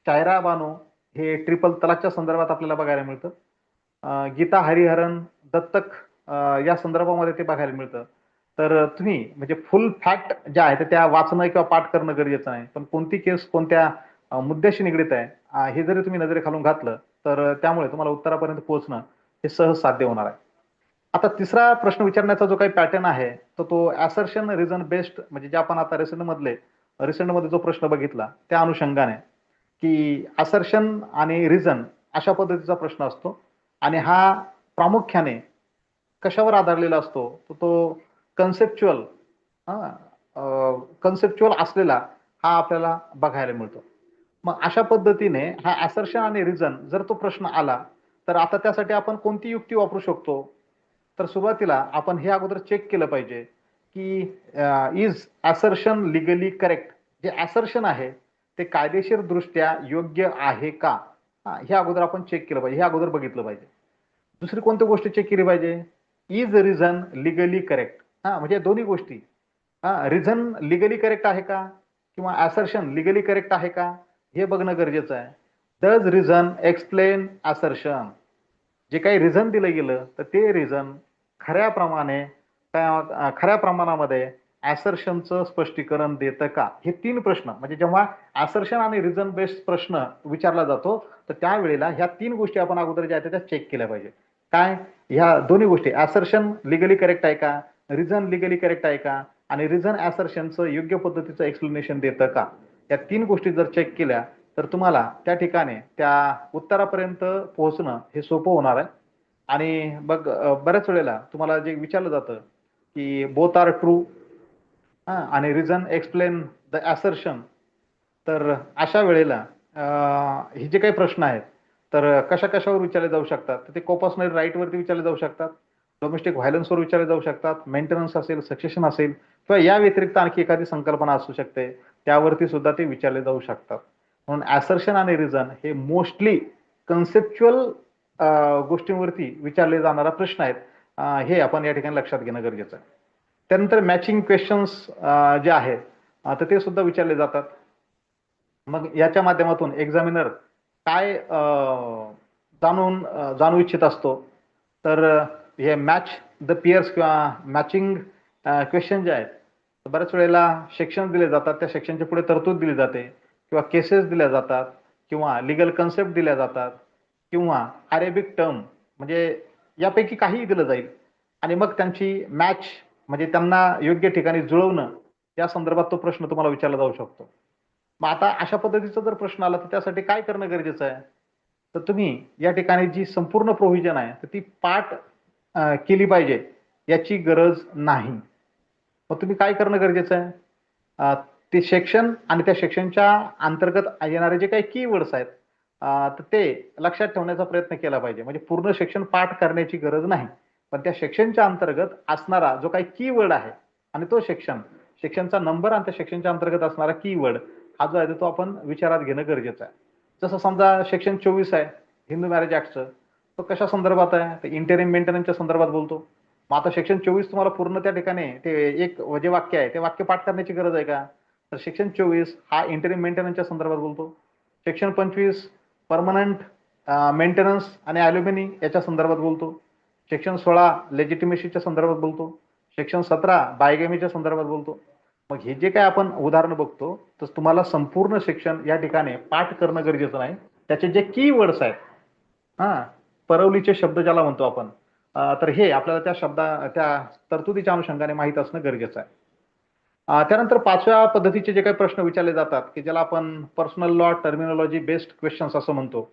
शायरा बानो हे ट्रिपल तलाकच्या संदर्भात आपल्याला बघायला मिळतं. गीता हरिहरन दत्तक या संदर्भामध्ये ते बघायला मिळतं. तर तुम्ही म्हणजे फुल फॅक्ट ज्या आहेत त्या वाचणं किंवा पाठ करणं गरजेचं आहे. पण कोणती केस कोणत्या मुद्द्याशी निगडीत आहे हे जरी तुम्ही नजरेखालून घातलं तर त्यामुळे तुम्हाला उत्तरापर्यंत पोहोचणं हे सहज साध्य होणार आहे. आता तिसरा प्रश्न विचारण्याचा जो काही पॅटर्न आहे तर तो असर्शन रिझन बेस्ड, म्हणजे जे आपण आता रिसेंटमध्ये जो प्रश्न बघितला त्या अनुषंगाने, की असर्शन आणि रिझन अशा पद्धतीचा प्रश्न असतो. आणि हा प्रामुख्याने कशावर आधारलेला असतो, तर तो कन्सेप्च्युअल कन्सेप्च्युअल असलेला हा आपल्याला बघायला मिळतो. मग अशा पद्धतीने हा असर्शन आणि रिझन जर तो प्रश्न आला तर आता त्यासाठी आपण कोणती युक्ती वापरू शकतो, तर सुरुवातीला आपण हे अगोदर चेक केलं पाहिजे की इज असर्शन लिगली करेक्ट. जे असर्शन आहे ते कायदेशीर दृष्ट्या योग्य आहे का, हे अगोदर आपण चेक केलं पाहिजे, हे अगोदर बघितलं पाहिजे. दुसरी कोणती गोष्ट चेक केली पाहिजे, इज रिझन लिगली करेक्ट. म्हणजे दोन्ही गोष्टी, रिझन लिगली करेक्ट आहे का किंवा असर्शन लिगली करेक्ट आहे का हे बघणं गरजेचं आहे. Does reason explain assertion. जे काही रिझन दिलं गेलं तर ते रिझन खऱ्या प्रमाणामध्ये असर्शनचं स्पष्टीकरण देतं का, हे 3 प्रश्न. म्हणजे जेव्हा असर्शन आणि रिझन बेस्ड प्रश्न विचारला जातो तर त्यावेळेला ह्या 3 गोष्टी आपण अगोदर ज्या आहेत त्या चेक केल्या पाहिजे. काय, ह्या दोन्ही गोष्टी, असर्शन लिगली करेक्ट आहे का, रिझन लिगली करेक्ट आहे का, आणि रिझन असर्शनचं योग्य पद्धतीचं एक्सप्लेनेशन देतं का, या 3 गोष्टी जर चेक केल्या तर तुम्हाला त्या ठिकाणी त्या उत्तरापर्यंत पोहोचणं हे सोपं होणार आहे. आणि मग बऱ्याच वेळेला तुम्हाला जे विचारलं जातं की बोथ आर ट्रू आणि रिझन एक्सप्लेन द असर्शन, तर अशा वेळेला हे जे काही प्रश्न आहेत तर कशावर विचारले जाऊ शकतात, तर ते कोपर्सनल राईटवरती विचारले जाऊ शकतात, डोमेस्टिक व्हायलन्सवर विचारले जाऊ शकतात, मेंटेनन्स असेल, सक्सेशन असेल, किंवा या व्यतिरिक्त आणखी एखादी संकल्पना असू शकते त्यावरती सुद्धा ते विचारले जाऊ शकतात. म्हणून असर्शन आणि रिझन हे मोस्टली कन्सेप्च्युअल गोष्टींवरती विचारले जाणारा प्रश्न आहेत. हे आपण या ठिकाणी लक्षात घेणं गरजेचं आहे. त्यानंतर मॅचिंग क्वेश्चन्स जे आहेत तर ते सुद्धा विचारले जातात. मग याच्या माध्यमातून एक्झामिनर काय जाणू इच्छित असतो, तर हे मॅच द पियर्स किंवा मॅचिंग क्वेश्चन जे आहेत तर बऱ्याच वेळेला सेक्शन दिले जातात, त्या सेक्शनच्या पुढे तरतूद दिली जाते, किंवा केसेस दिल्या जातात, किंवा लिगल कन्सेप्ट दिल्या जातात, किंवा अरेबिक टर्म, म्हणजे यापैकी काहीही दिलं जाईल आणि मग त्यांची मॅच म्हणजे त्यांना योग्य ठिकाणी जुळवणं या संदर्भात तो प्रश्न तुम्हाला विचारला जाऊ शकतो. मग आता अशा पद्धतीचा जर प्रश्न आला तर त्यासाठी काय करणं गरजेचं आहे, तर तुम्ही या ठिकाणी जी संपूर्ण प्रोव्हिजन आहे तर ती पाठ केली पाहिजे याची गरज नाही. मग तुम्ही काय करणं गरजेचं आहे, ते सेक्शन आणि त्या सेक्शनच्या अंतर्गत येणारे जे काही कीवर्ड्स आहेत तर ते लक्षात ठेवण्याचा प्रयत्न केला पाहिजे. म्हणजे पूर्ण सेक्शन पाठ करण्याची गरज नाही, पण त्या सेक्शनच्या अंतर्गत असणारा जो काही कीवर्ड आहे आणि तो सेक्शनचा नंबर आणि त्या सेक्शनच्या अंतर्गत असणारा कीवर्ड हा जो आहे तो आपण विचारात घेणं गरजेचं आहे. जसं समजा सेक्शन 24 आहे हिंदू मॅरेज ऍक्टचं, तो कशा संदर्भात आहे, तर इंटेरिम मेंटेनन्सच्या संदर्भात बोलतो. मग आता सेक्शन 24 तुम्हाला पूर्ण त्या ठिकाणी ते एक जे वाक्य आहे ते वाक्य पाठ करण्याची गरज आहे का, तर सेक्शन 24 हा इंटरिम मेंटेनन्सच्या संदर्भात बोलतो. सेक्शन 25 परमनंट मेंटेनन्स आणि ॲल्युमिनी याच्या संदर्भात बोलतो. सेक्शन 16 लेजिटिमेसीच्या संदर्भात बोलतो. सेक्शन 17 बायगेमीच्या संदर्भात बोलतो. मग हे जे काय आपण उदाहरणं बघतो तर तुम्हाला संपूर्ण सेक्शन या ठिकाणी पाठ करणं गरजेचं नाही. त्याचे जे की वर्ड्स आहेत, हा, परवलीचे शब्द ज्याला म्हणतो आपण, तर हे आपल्याला त्या तरतुदीच्या अनुषंगाने माहीत असणं गरजेचं आहे. त्यानंतर 5व्या पद्धतीचे जे काही प्रश्न विचारले जातात की ज्याला आपण personal law terminology based questions असं म्हणतो,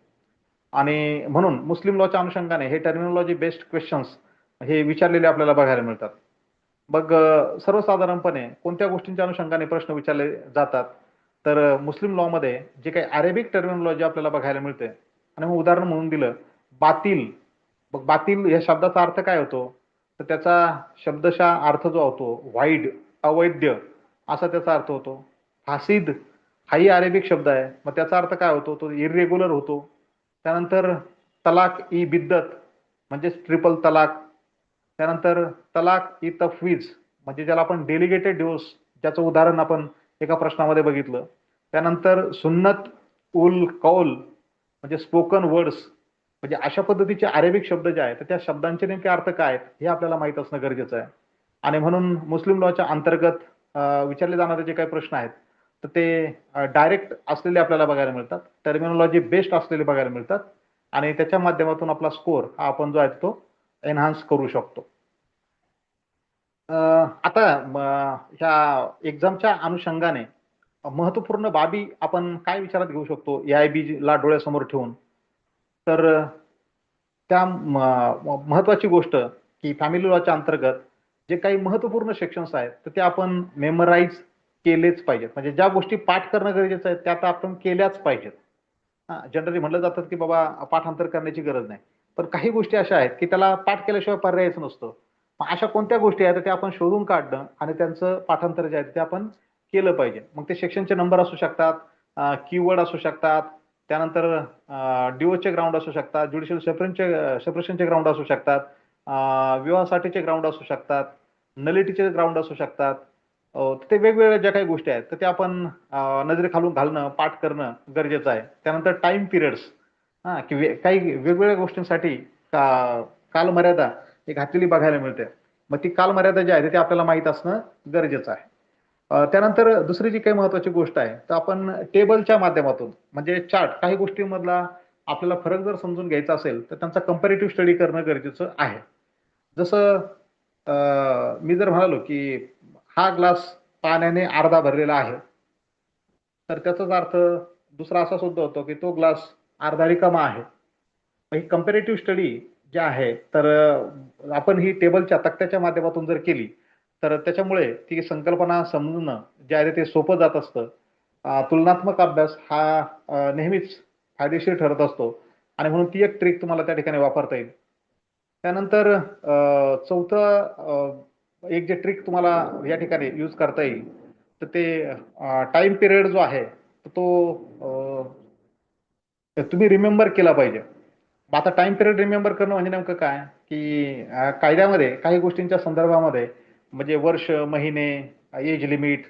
आणि म्हणून मुस्लिम लॉच्या अनुषंगाने हे टर्मिनॉलॉजी बेस्ड क्वेश्चन्स हे विचारलेले आपल्याला बघायला मिळतात. मग सर्वसाधारणपणे कोणत्या गोष्टींच्या अनुषंगाने प्रश्न विचारले जातात, तर मुस्लिम लॉमध्ये जे काही अरेबिक टर्मिनॉलॉजी आपल्याला बघायला मिळते. आणि मग उदाहरण म्हणून दिलं बातील. मग बातील या शब्दाचा अर्थ काय होतो, तर त्याचा शब्दशः अर्थ जो होतो वाईड, अवैध असा त्याचा अर्थ होतो. फासिद हाही अरेबिक शब्द आहे, मग त्याचा अर्थ काय होतो, तो इरेग्युलर होतो. त्यानंतर तलाक ई बिद्दत म्हणजे ट्रिपल तलाक. त्यानंतर तलाक ई तफवीज म्हणजे ज्याला आपण डेलिगेटेड डिवोर्स, ज्याचं उदाहरण आपण एका प्रश्नामध्ये बघितलं. त्यानंतर सुन्नत उल कौल म्हणजे स्पोकन वर्ड्स, म्हणजे अशा पद्धतीचे अरेबिक शब्द जे आहेत तर त्या शब्दांचे नेमके अर्थ काय आहेत हे आपल्याला माहित असणं गरजेचं आहे. आणि म्हणून मुस्लिम लॉच्या अंतर्गत विचारले जाणारे जे काही प्रश्न आहेत तर ते डायरेक्ट असलेले आपल्याला बघायला मिळतात, टर्मिनॉलॉजी बेस्ड असलेले बघायला मिळतात, आणि त्याच्या माध्यमातून आपला स्कोअर हा आपण जो आहे तो एनहान्स करू शकतो. आता ह्या एक्झामच्या अनुषंगाने महत्वपूर्ण बाबी आपण काय विचारात घेऊ शकतो AIB ला डोळ्यासमोर ठेवून, तर त्या महत्वाची गोष्ट की फॅमिली लॉच्या अंतर्गत जे काही महत्वपूर्ण सेक्शन्स आहेत तर ते आपण मेमराईज केलेच पाहिजेत. म्हणजे ज्या गोष्टी पाठ करणं गरजेचं आहे त्या तर आपण केल्याच पाहिजेत. जनरली म्हटलं जातात की बाबा पाठांतर करण्याची गरज नाही, पण काही गोष्टी अशा आहेत की त्याला पाठ केल्याशिवाय पर्यायच नसतो. मग अशा कोणत्या गोष्टी आहेत ते आपण शोधून काढणं आणि त्यांचं पाठांतर जे आहे ते आपण केलं पाहिजे. मग ते सेक्शनचे नंबर असू शकतात, कीवर्ड असू शकतात, त्यानंतर डिओचे ग्राउंड असू शकतात, ज्युडिशियल सेपरेशनचे ग्राउंड असू शकतात, विवाहासाठीचे ग्राउंड असू शकतात, नलिटीचे ग्राउंड असू शकतात. ते वेगवेगळ्या ज्या काही गोष्टी आहेत तर त्या आपण नजरेखालून घालणं, पाठ करणं गरजेचं आहे. त्यानंतर टाइम पिरियड्स, की काही वेगवेगळ्या गोष्टींसाठी कालमर्यादा ही घातलेली बघायला मिळते. मग ती कालमर्यादा जी आहे ते आपल्याला माहीत असणं गरजेचं आहे. त्यानंतर दुसरी जी काही महत्वाची गोष्ट आहे तर आपण टेबलच्या माध्यमातून म्हणजे चार्ट, काही गोष्टींमधला आपल्याला फरक जर समजून घ्यायचा असेल तर त्यांचा कंपॅरेटिव्ह स्टडी करणं गरजेचं आहे. जसं मी जर म्हणालो की हा ग्लास पाण्याने अर्धा भरलेला आहे, तर त्याचाच अर्थ दुसरा असा सुद्धा होतो की तो ग्लास अर्धा रिकामा आहे. ही कंपॅरेटिव्ह स्टडी जी आहे तर आपण ही टेबलच्या तक्त्याच्या माध्यमातून जर केली तर त्याच्यामुळे ती संकल्पना समजणं जे आहे ते सोपं जात असतं. तुलनात्मक अभ्यास हा नेहमीच फायदेशीर ठरत असतो, आणि म्हणून ती एक ट्रिक तुम्हाला त्या ठिकाणी वापरता येईल. त्यानंतर चौथं एक जे ट्रिक तुम्हाला या ठिकाणी यूज करता येईल तर ते टाइम पिरियड जो आहे तो तुम्ही रिमेंबर केला पाहिजे. आता टाइम पिरियड रिमेंबर करणं म्हणजे नेमकं काय की कायद्यामध्ये काही गोष्टींच्या संदर्भामध्ये म्हणजे वर्ष, महिने, एज लिमिट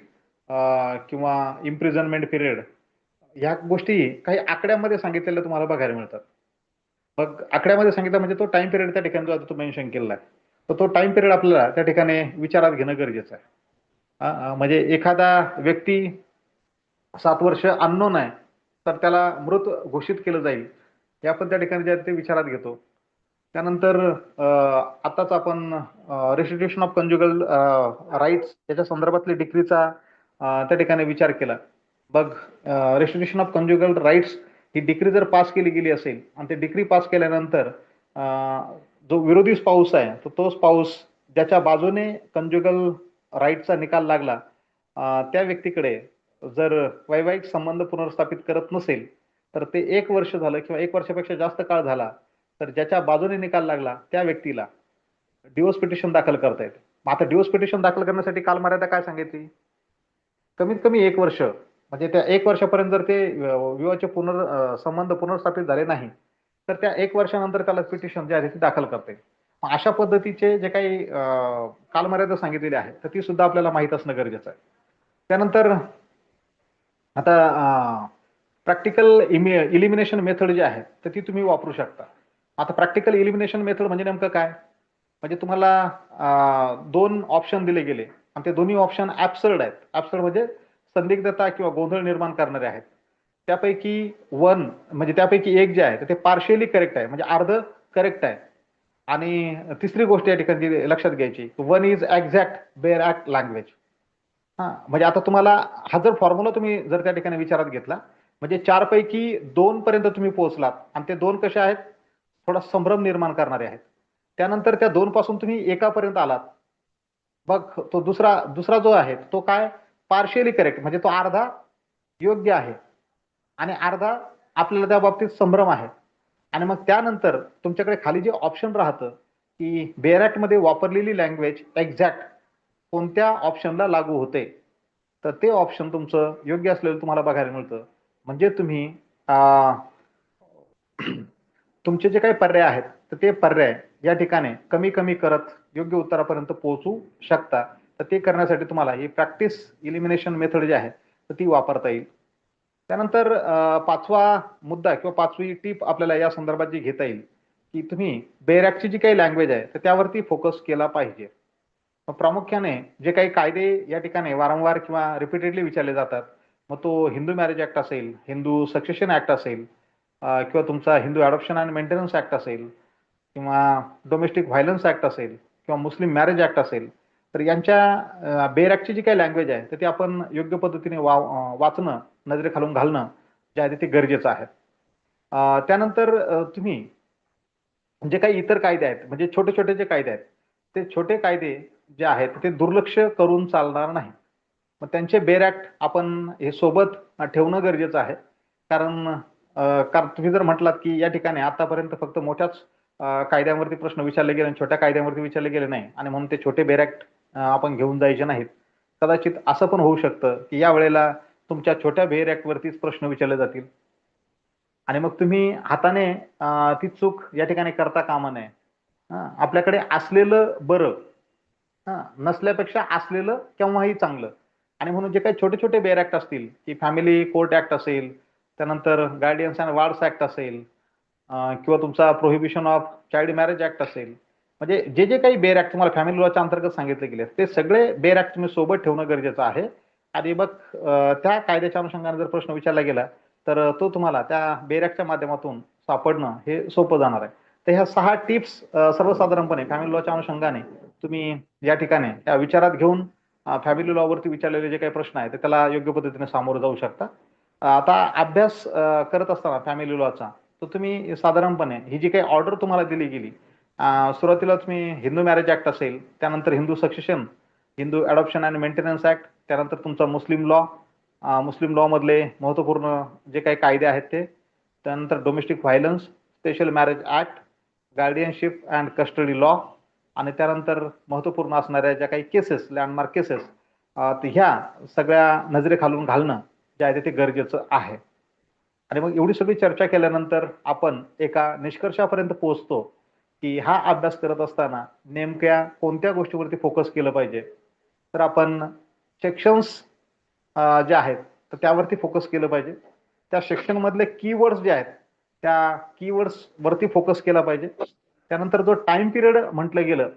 किंवा इम्प्रिझनमेंट पिरियड ह्या गोष्टी काही आकड्यामध्ये सांगितलेल्या तुम्हाला बघायला मिळतात. मग आकड्यामध्ये सांगितलं म्हणजे तो टाइम पिरियड त्या ठिकाणी जो आहे तो मेन्शन केलेला आहे, तर तो टाइम पिरियड आपल्याला त्या ठिकाणी विचारात घेणं गरजेचं आहे. म्हणजे एखादा व्यक्ती 7 वर्ष अननोन आहे तर त्याला मृत घोषित केलं जाईल, हे आपण त्या ठिकाणी जे आहे ते विचारात घेतो. त्यानंतर आताच आपण रेस्टिट्यूशन ऑफ कंज्युगल राईट्स याच्या संदर्भातली डिक्रीचा त्या ठिकाणी विचार केला. मग रेस्टिट्यूशन ऑफ कंज्युगल राईट्स ही डिक्री जर पास केली गेली असेल आणि ते डिक्री पास केल्यानंतर जो विरोधी स्पाऊस आहे तर तो स्पाऊस ज्याच्या बाजूने कंज्युगल राईटचा निकाल लागला त्या व्यक्तीकडे जर वैवाहिक संबंध पुनर्स्थापित करत नसेल तर ते 1 वर्ष झालं किंवा 1 वर्षापेक्षा जास्त काळ झाला तर ज्याच्या बाजूने निकाल लागला त्या व्यक्तीला डिवोर्स पिटिशन दाखल करता येते. मग आता डिवोर्स पिटिशन दाखल करण्यासाठी कालमर्यादा काय सांगितली, कमीत कमी 1 वर्ष, म्हणजे त्या 1 वर्षापर्यंत जर ते विवाहाचे संबंध पुनर्स्थापित झाले नाही तर त्या 1 वर्षानंतर त्याला पिटिशन जे आहे ते दाखल करता येईल. अशा पद्धतीचे जे काही कालमर्यादा सांगितलेली आहे तर ती सुद्धा आपल्याला माहित असणं गरजेचं आहे. त्यानंतर आता प्रॅक्टिकल इलिमिनेशन मेथड जी आहे तर ती तुम्ही वापरू शकता. आता प्रॅक्टिकल इलिमिनेशन मेथड म्हणजे नेमकं काय? म्हणजे तुम्हाला दोन ऑप्शन दिले गेले आणि ते दोन्ही ऑप्शन ऍबसर्ड आहेत. ऍबसर्ड म्हणजे संदिग्धता किंवा गोंधळ निर्माण करणारे आहेत. त्यापैकी म्हणजे त्यापैकी एक जे आहे तर ते पार्शियली करेक्ट आहे, म्हणजे अर्ध करेक्ट आहे. आणि तिसरी गोष्ट या ठिकाणी लक्षात घ्यायची, one is exact bare act language. हा, म्हणजे आता तुम्हाला हा जर फॉर्म्युला तुम्ही जर त्या ठिकाणी विचारात घेतला, म्हणजे चार पैकी दोन पर्यंत तुम्ही पोहोचलात आणि ते दोन कसे आहेत, थोडा संभ्रम निर्माण करणारे आहेत. त्यानंतर त्या दोन पासून तुम्ही एकापर्यंत आलात, मग तो दुसरा दुसरा जो आहे तो काय, पार्शियली करेक्ट, म्हणजे तो अर्धा योग्य आहे आणि अर्धा आपल्याला त्या बाबतीत संभ्रम आहे. आणि मग त्यानंतर तुमच्याकडे खाली जे ऑप्शन राहतं की बेअर मध्ये वापरलेली लँग्वेज एक्झॅक्ट कोणत्या ऑप्शनला लागू होते, तर ते ऑप्शन तुमचं योग्य असलेलं तुम्हाला बघायला मिळतं. म्हणजे तुम्ही तुमचे जे काही पर्याय आहेत तर ते पर्याय या ठिकाणी कमी कमी करत योग्य उत्तरापर्यंत पोहोचू शकता. तर ते करण्यासाठी तुम्हाला ही प्रॅक्टिस इलिमिनेशन मेथड जी आहे तर ती वापरता येईल. त्यानंतर पाचवा मुद्दा किंवा पाचवी टीप आपल्याला या संदर्भात जी घेता येईल की तुम्ही बेरॅकची जी काही लँग्वेज आहे तर त्यावरती फोकस केला पाहिजे. प्रामुख्याने जे काही कायदे या ठिकाणी वारंवार किंवा रिपीटेडली विचारले जातात, मग तो हिंदू मॅरेज ऍक्ट असेल, हिंदू सक्सेशन ऍक्ट असेल, किंवा तुमचा Hindu adoption and maintenance act असेल, किंवा डोमेस्टिक व्हायलन्स ऍक्ट असेल, किंवा मुस्लिम मॅरेज ऍक्ट असेल, तर यांच्या बेर ऍक्टची जी काही लँग्वेज आहे तर ती आपण योग्य पद्धतीने वाचणं, नजरेखालून घालणं जे आहे ते गरजेचं आहे. त्यानंतर तुम्ही जे काही इतर कायदे आहेत, म्हणजे छोटे छोटे जे कायदे आहेत, ते छोटे कायदे जे आहेत ते दुर्लक्ष करून चालणार नाही. मग त्यांचे बेर ऍक्ट आपण हे सोबत ठेवणं गरजेचं आहे. कारण कारण तुम्ही जर म्हटलात की या ठिकाणी आतापर्यंत फक्त मोठ्याच कायद्यांवरती प्रश्न विचारले गेले आणि छोट्या कायद्यांवरती विचारले गेले नाही, आणि म्हणून ते छोटे बेर ऍक्ट आपण घेऊन जायचे नाहीत, कदाचित असं पण होऊ शकतं की या वेळेला तुमच्या छोट्या बेर ऍक्ट वरतीच प्रश्न विचारले जातील आणि मग तुम्ही हाताने ती चूक या ठिकाणी करता कामा नये. आपल्याकडे असलेलं बरं, नसल्यापेक्षा असलेलं केव्हाही चांगलं. आणि म्हणून जे काही छोटे छोटे बेअर ऍक्ट असतील, की फॅमिली कोर्ट ऍक्ट असेल, त्यानंतर गार्डियन्स अँड वार्ड्स ऍक्ट असेल, किंवा तुमचा prohibition of child marriage act असेल, म्हणजे जे जे काही बेअर ऍक्ट तुम्हाला फॅमिली लॉच्या अंतर्गत सांगितले गेले ते सगळे बेअर ऍक्ट तुम्ही सोबत ठेवणं गरजेचं आहे. आणि मग त्या कायद्याच्या अनुषंगाने जर प्रश्न विचारला गेला तर तो तुम्हाला त्या बेअर ऍक्टच्या माध्यमातून सापडणं हे सोपं जाणार आहे. तर ह्या 6 टिप्स सर्वसाधारणपणे फॅमिली लॉच्या अनुषंगाने तुम्ही या ठिकाणी त्या विचारात घेऊन फॅमिली लॉवरती विचारलेले जे काही प्रश्न आहेत त्याला योग्य पद्धतीने सामोरं जाऊ शकता. आता अभ्यास करत असताना फॅमिली लॉचा, तर तुम्ही साधारणपणे ही जी काही ऑर्डर तुम्हाला दिली गेली, सुरुवातीला तुम्ही हिंदू मॅरेज ऍक्ट असेल, त्यानंतर Hindu succession, Hindu adoption and maintenance act, त्यानंतर तुमचा मुस्लिम लॉ, मुस्लिम लॉ मधले महत्वपूर्ण जे काही कायदे आहेत ते, त्यानंतर domestic violence, special marriage act, guardianship and custody law, आणि त्यानंतर महत्वपूर्ण असणाऱ्या ज्या काही केसेस, लँडमार्क केसेस, ह्या सगळ्या नजरेखालून घालणं जे आहे ते गरजेचं आहे. आणि मग एवढी सगळी चर्चा केल्यानंतर आपण एका निष्कर्षापर्यंत पोहोचतो की हा अभ्यास करत असताना नेमक्या कोणत्या गोष्टीवरती फोकस केलं पाहिजे. तर आपण सेक्शन्स जे आहेत तर त्यावरती फोकस केलं पाहिजे. त्या सेक्शन मधले कीवर्ड्स जे आहेत त्या कीवर्ड्स वरती फोकस केला पाहिजे. त्यानंतर जो टाइम पिरियड म्हटलं गेलं,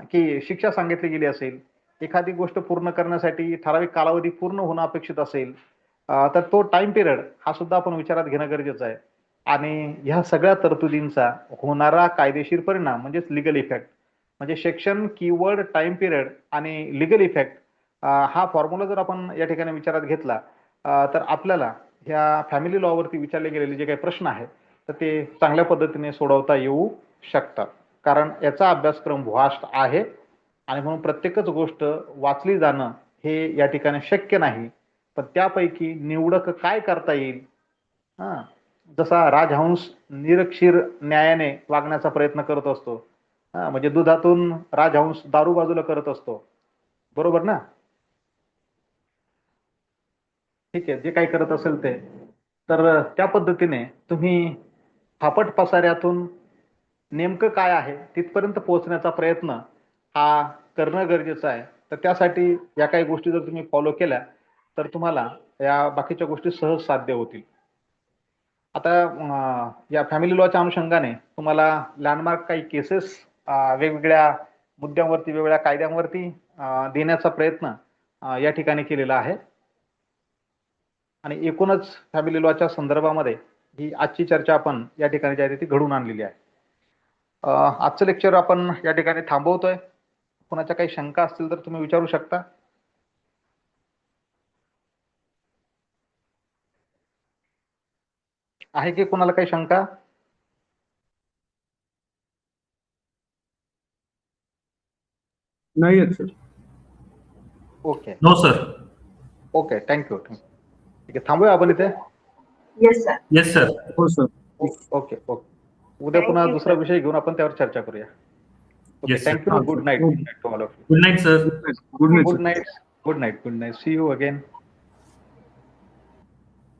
की शिक्षा सांगितली गेली असेल, एखादी गोष्ट पूर्ण करण्यासाठी ठराविक कालावधी पूर्ण होणं अपेक्षित असेल, तर तो टाइम पिरियड हा सुद्धा आपण विचारात घेणं गरजेचं आहे. आणि ह्या सगळ्या तरतुदींचा होणारा कायदेशीर परिणाम म्हणजेच लिगल इफेक्ट, म्हणजे सेक्शन, कीवर्ड, टाइम पिरियड आणि लिगल इफेक्ट, हा फॉर्म्युला जर आपण या ठिकाणी विचारात घेतला तर आपल्याला ह्या फॅमिली लॉवरती विचारले गेलेले जे काही प्रश्न आहेत तर ते चांगल्या पद्धतीने सोडवता येऊ शकतात. कारण याचा अभ्यासक्रम व्हास्ट आहे आणि म्हणून प्रत्येकच गोष्ट वाचली जाणं हे या ठिकाणी शक्य नाही. पण त्यापैकी निवडक काय करता येईल, हा, जसा राजहंस निरक्षीर न्यायाने वागण्याचा प्रयत्न करत असतो, म्हणजे दुधातून राजहंस दारू बाजूला करत असतो, बरोबर ना? ठीक आहे, जे काही करत असेल ते, तर त्या पद्धतीने तुम्ही फापट पसाऱ्यातून नेमकं काय आहे तिथपर्यंत पोहोचण्याचा प्रयत्न हा करणं गरजेचं आहे. तर त्यासाठी या काही गोष्टी जर तुम्ही फॉलो केल्या तर तुम्हाला या बाकीच्या गोष्टी सहज साध्य होतील. आता या फॅमिली लॉच्या अनुषंगाने तुम्हाला लँडमार्क काही केसेस वेगवेगळ्या मुद्द्यांवरती, वेगवेगळ्या कायद्यांवरती देण्याचा प्रयत्न या ठिकाणी केलेला आहे. आणि एकूणच फॅमिली लॉच्या संदर्भामध्ये ही आजची चर्चा आपण या ठिकाणी जी आहे ती घडून आणलेली आहे. आजचं लेक्चर आपण या ठिकाणी थांबवतोय. कोणाच्या काही शंका असतील तर तुम्ही विचारू शकता. आहे की कोणाला काही शंका? नाही आहेत sir. Okay no sir. Okay, thank you. ठीक आहे, थांबूया आपण इथे. Yes sir. Yes sir. हो सर. Okay okay. उद्या Thank पुन्हा you, दुसरा sir. विषय घेऊन आपण त्यावर चर्चा करूया. Okay, Yes, sir. Thank you. Good night to all of you. Good night sir. Good night. Good night. Good night. See you again.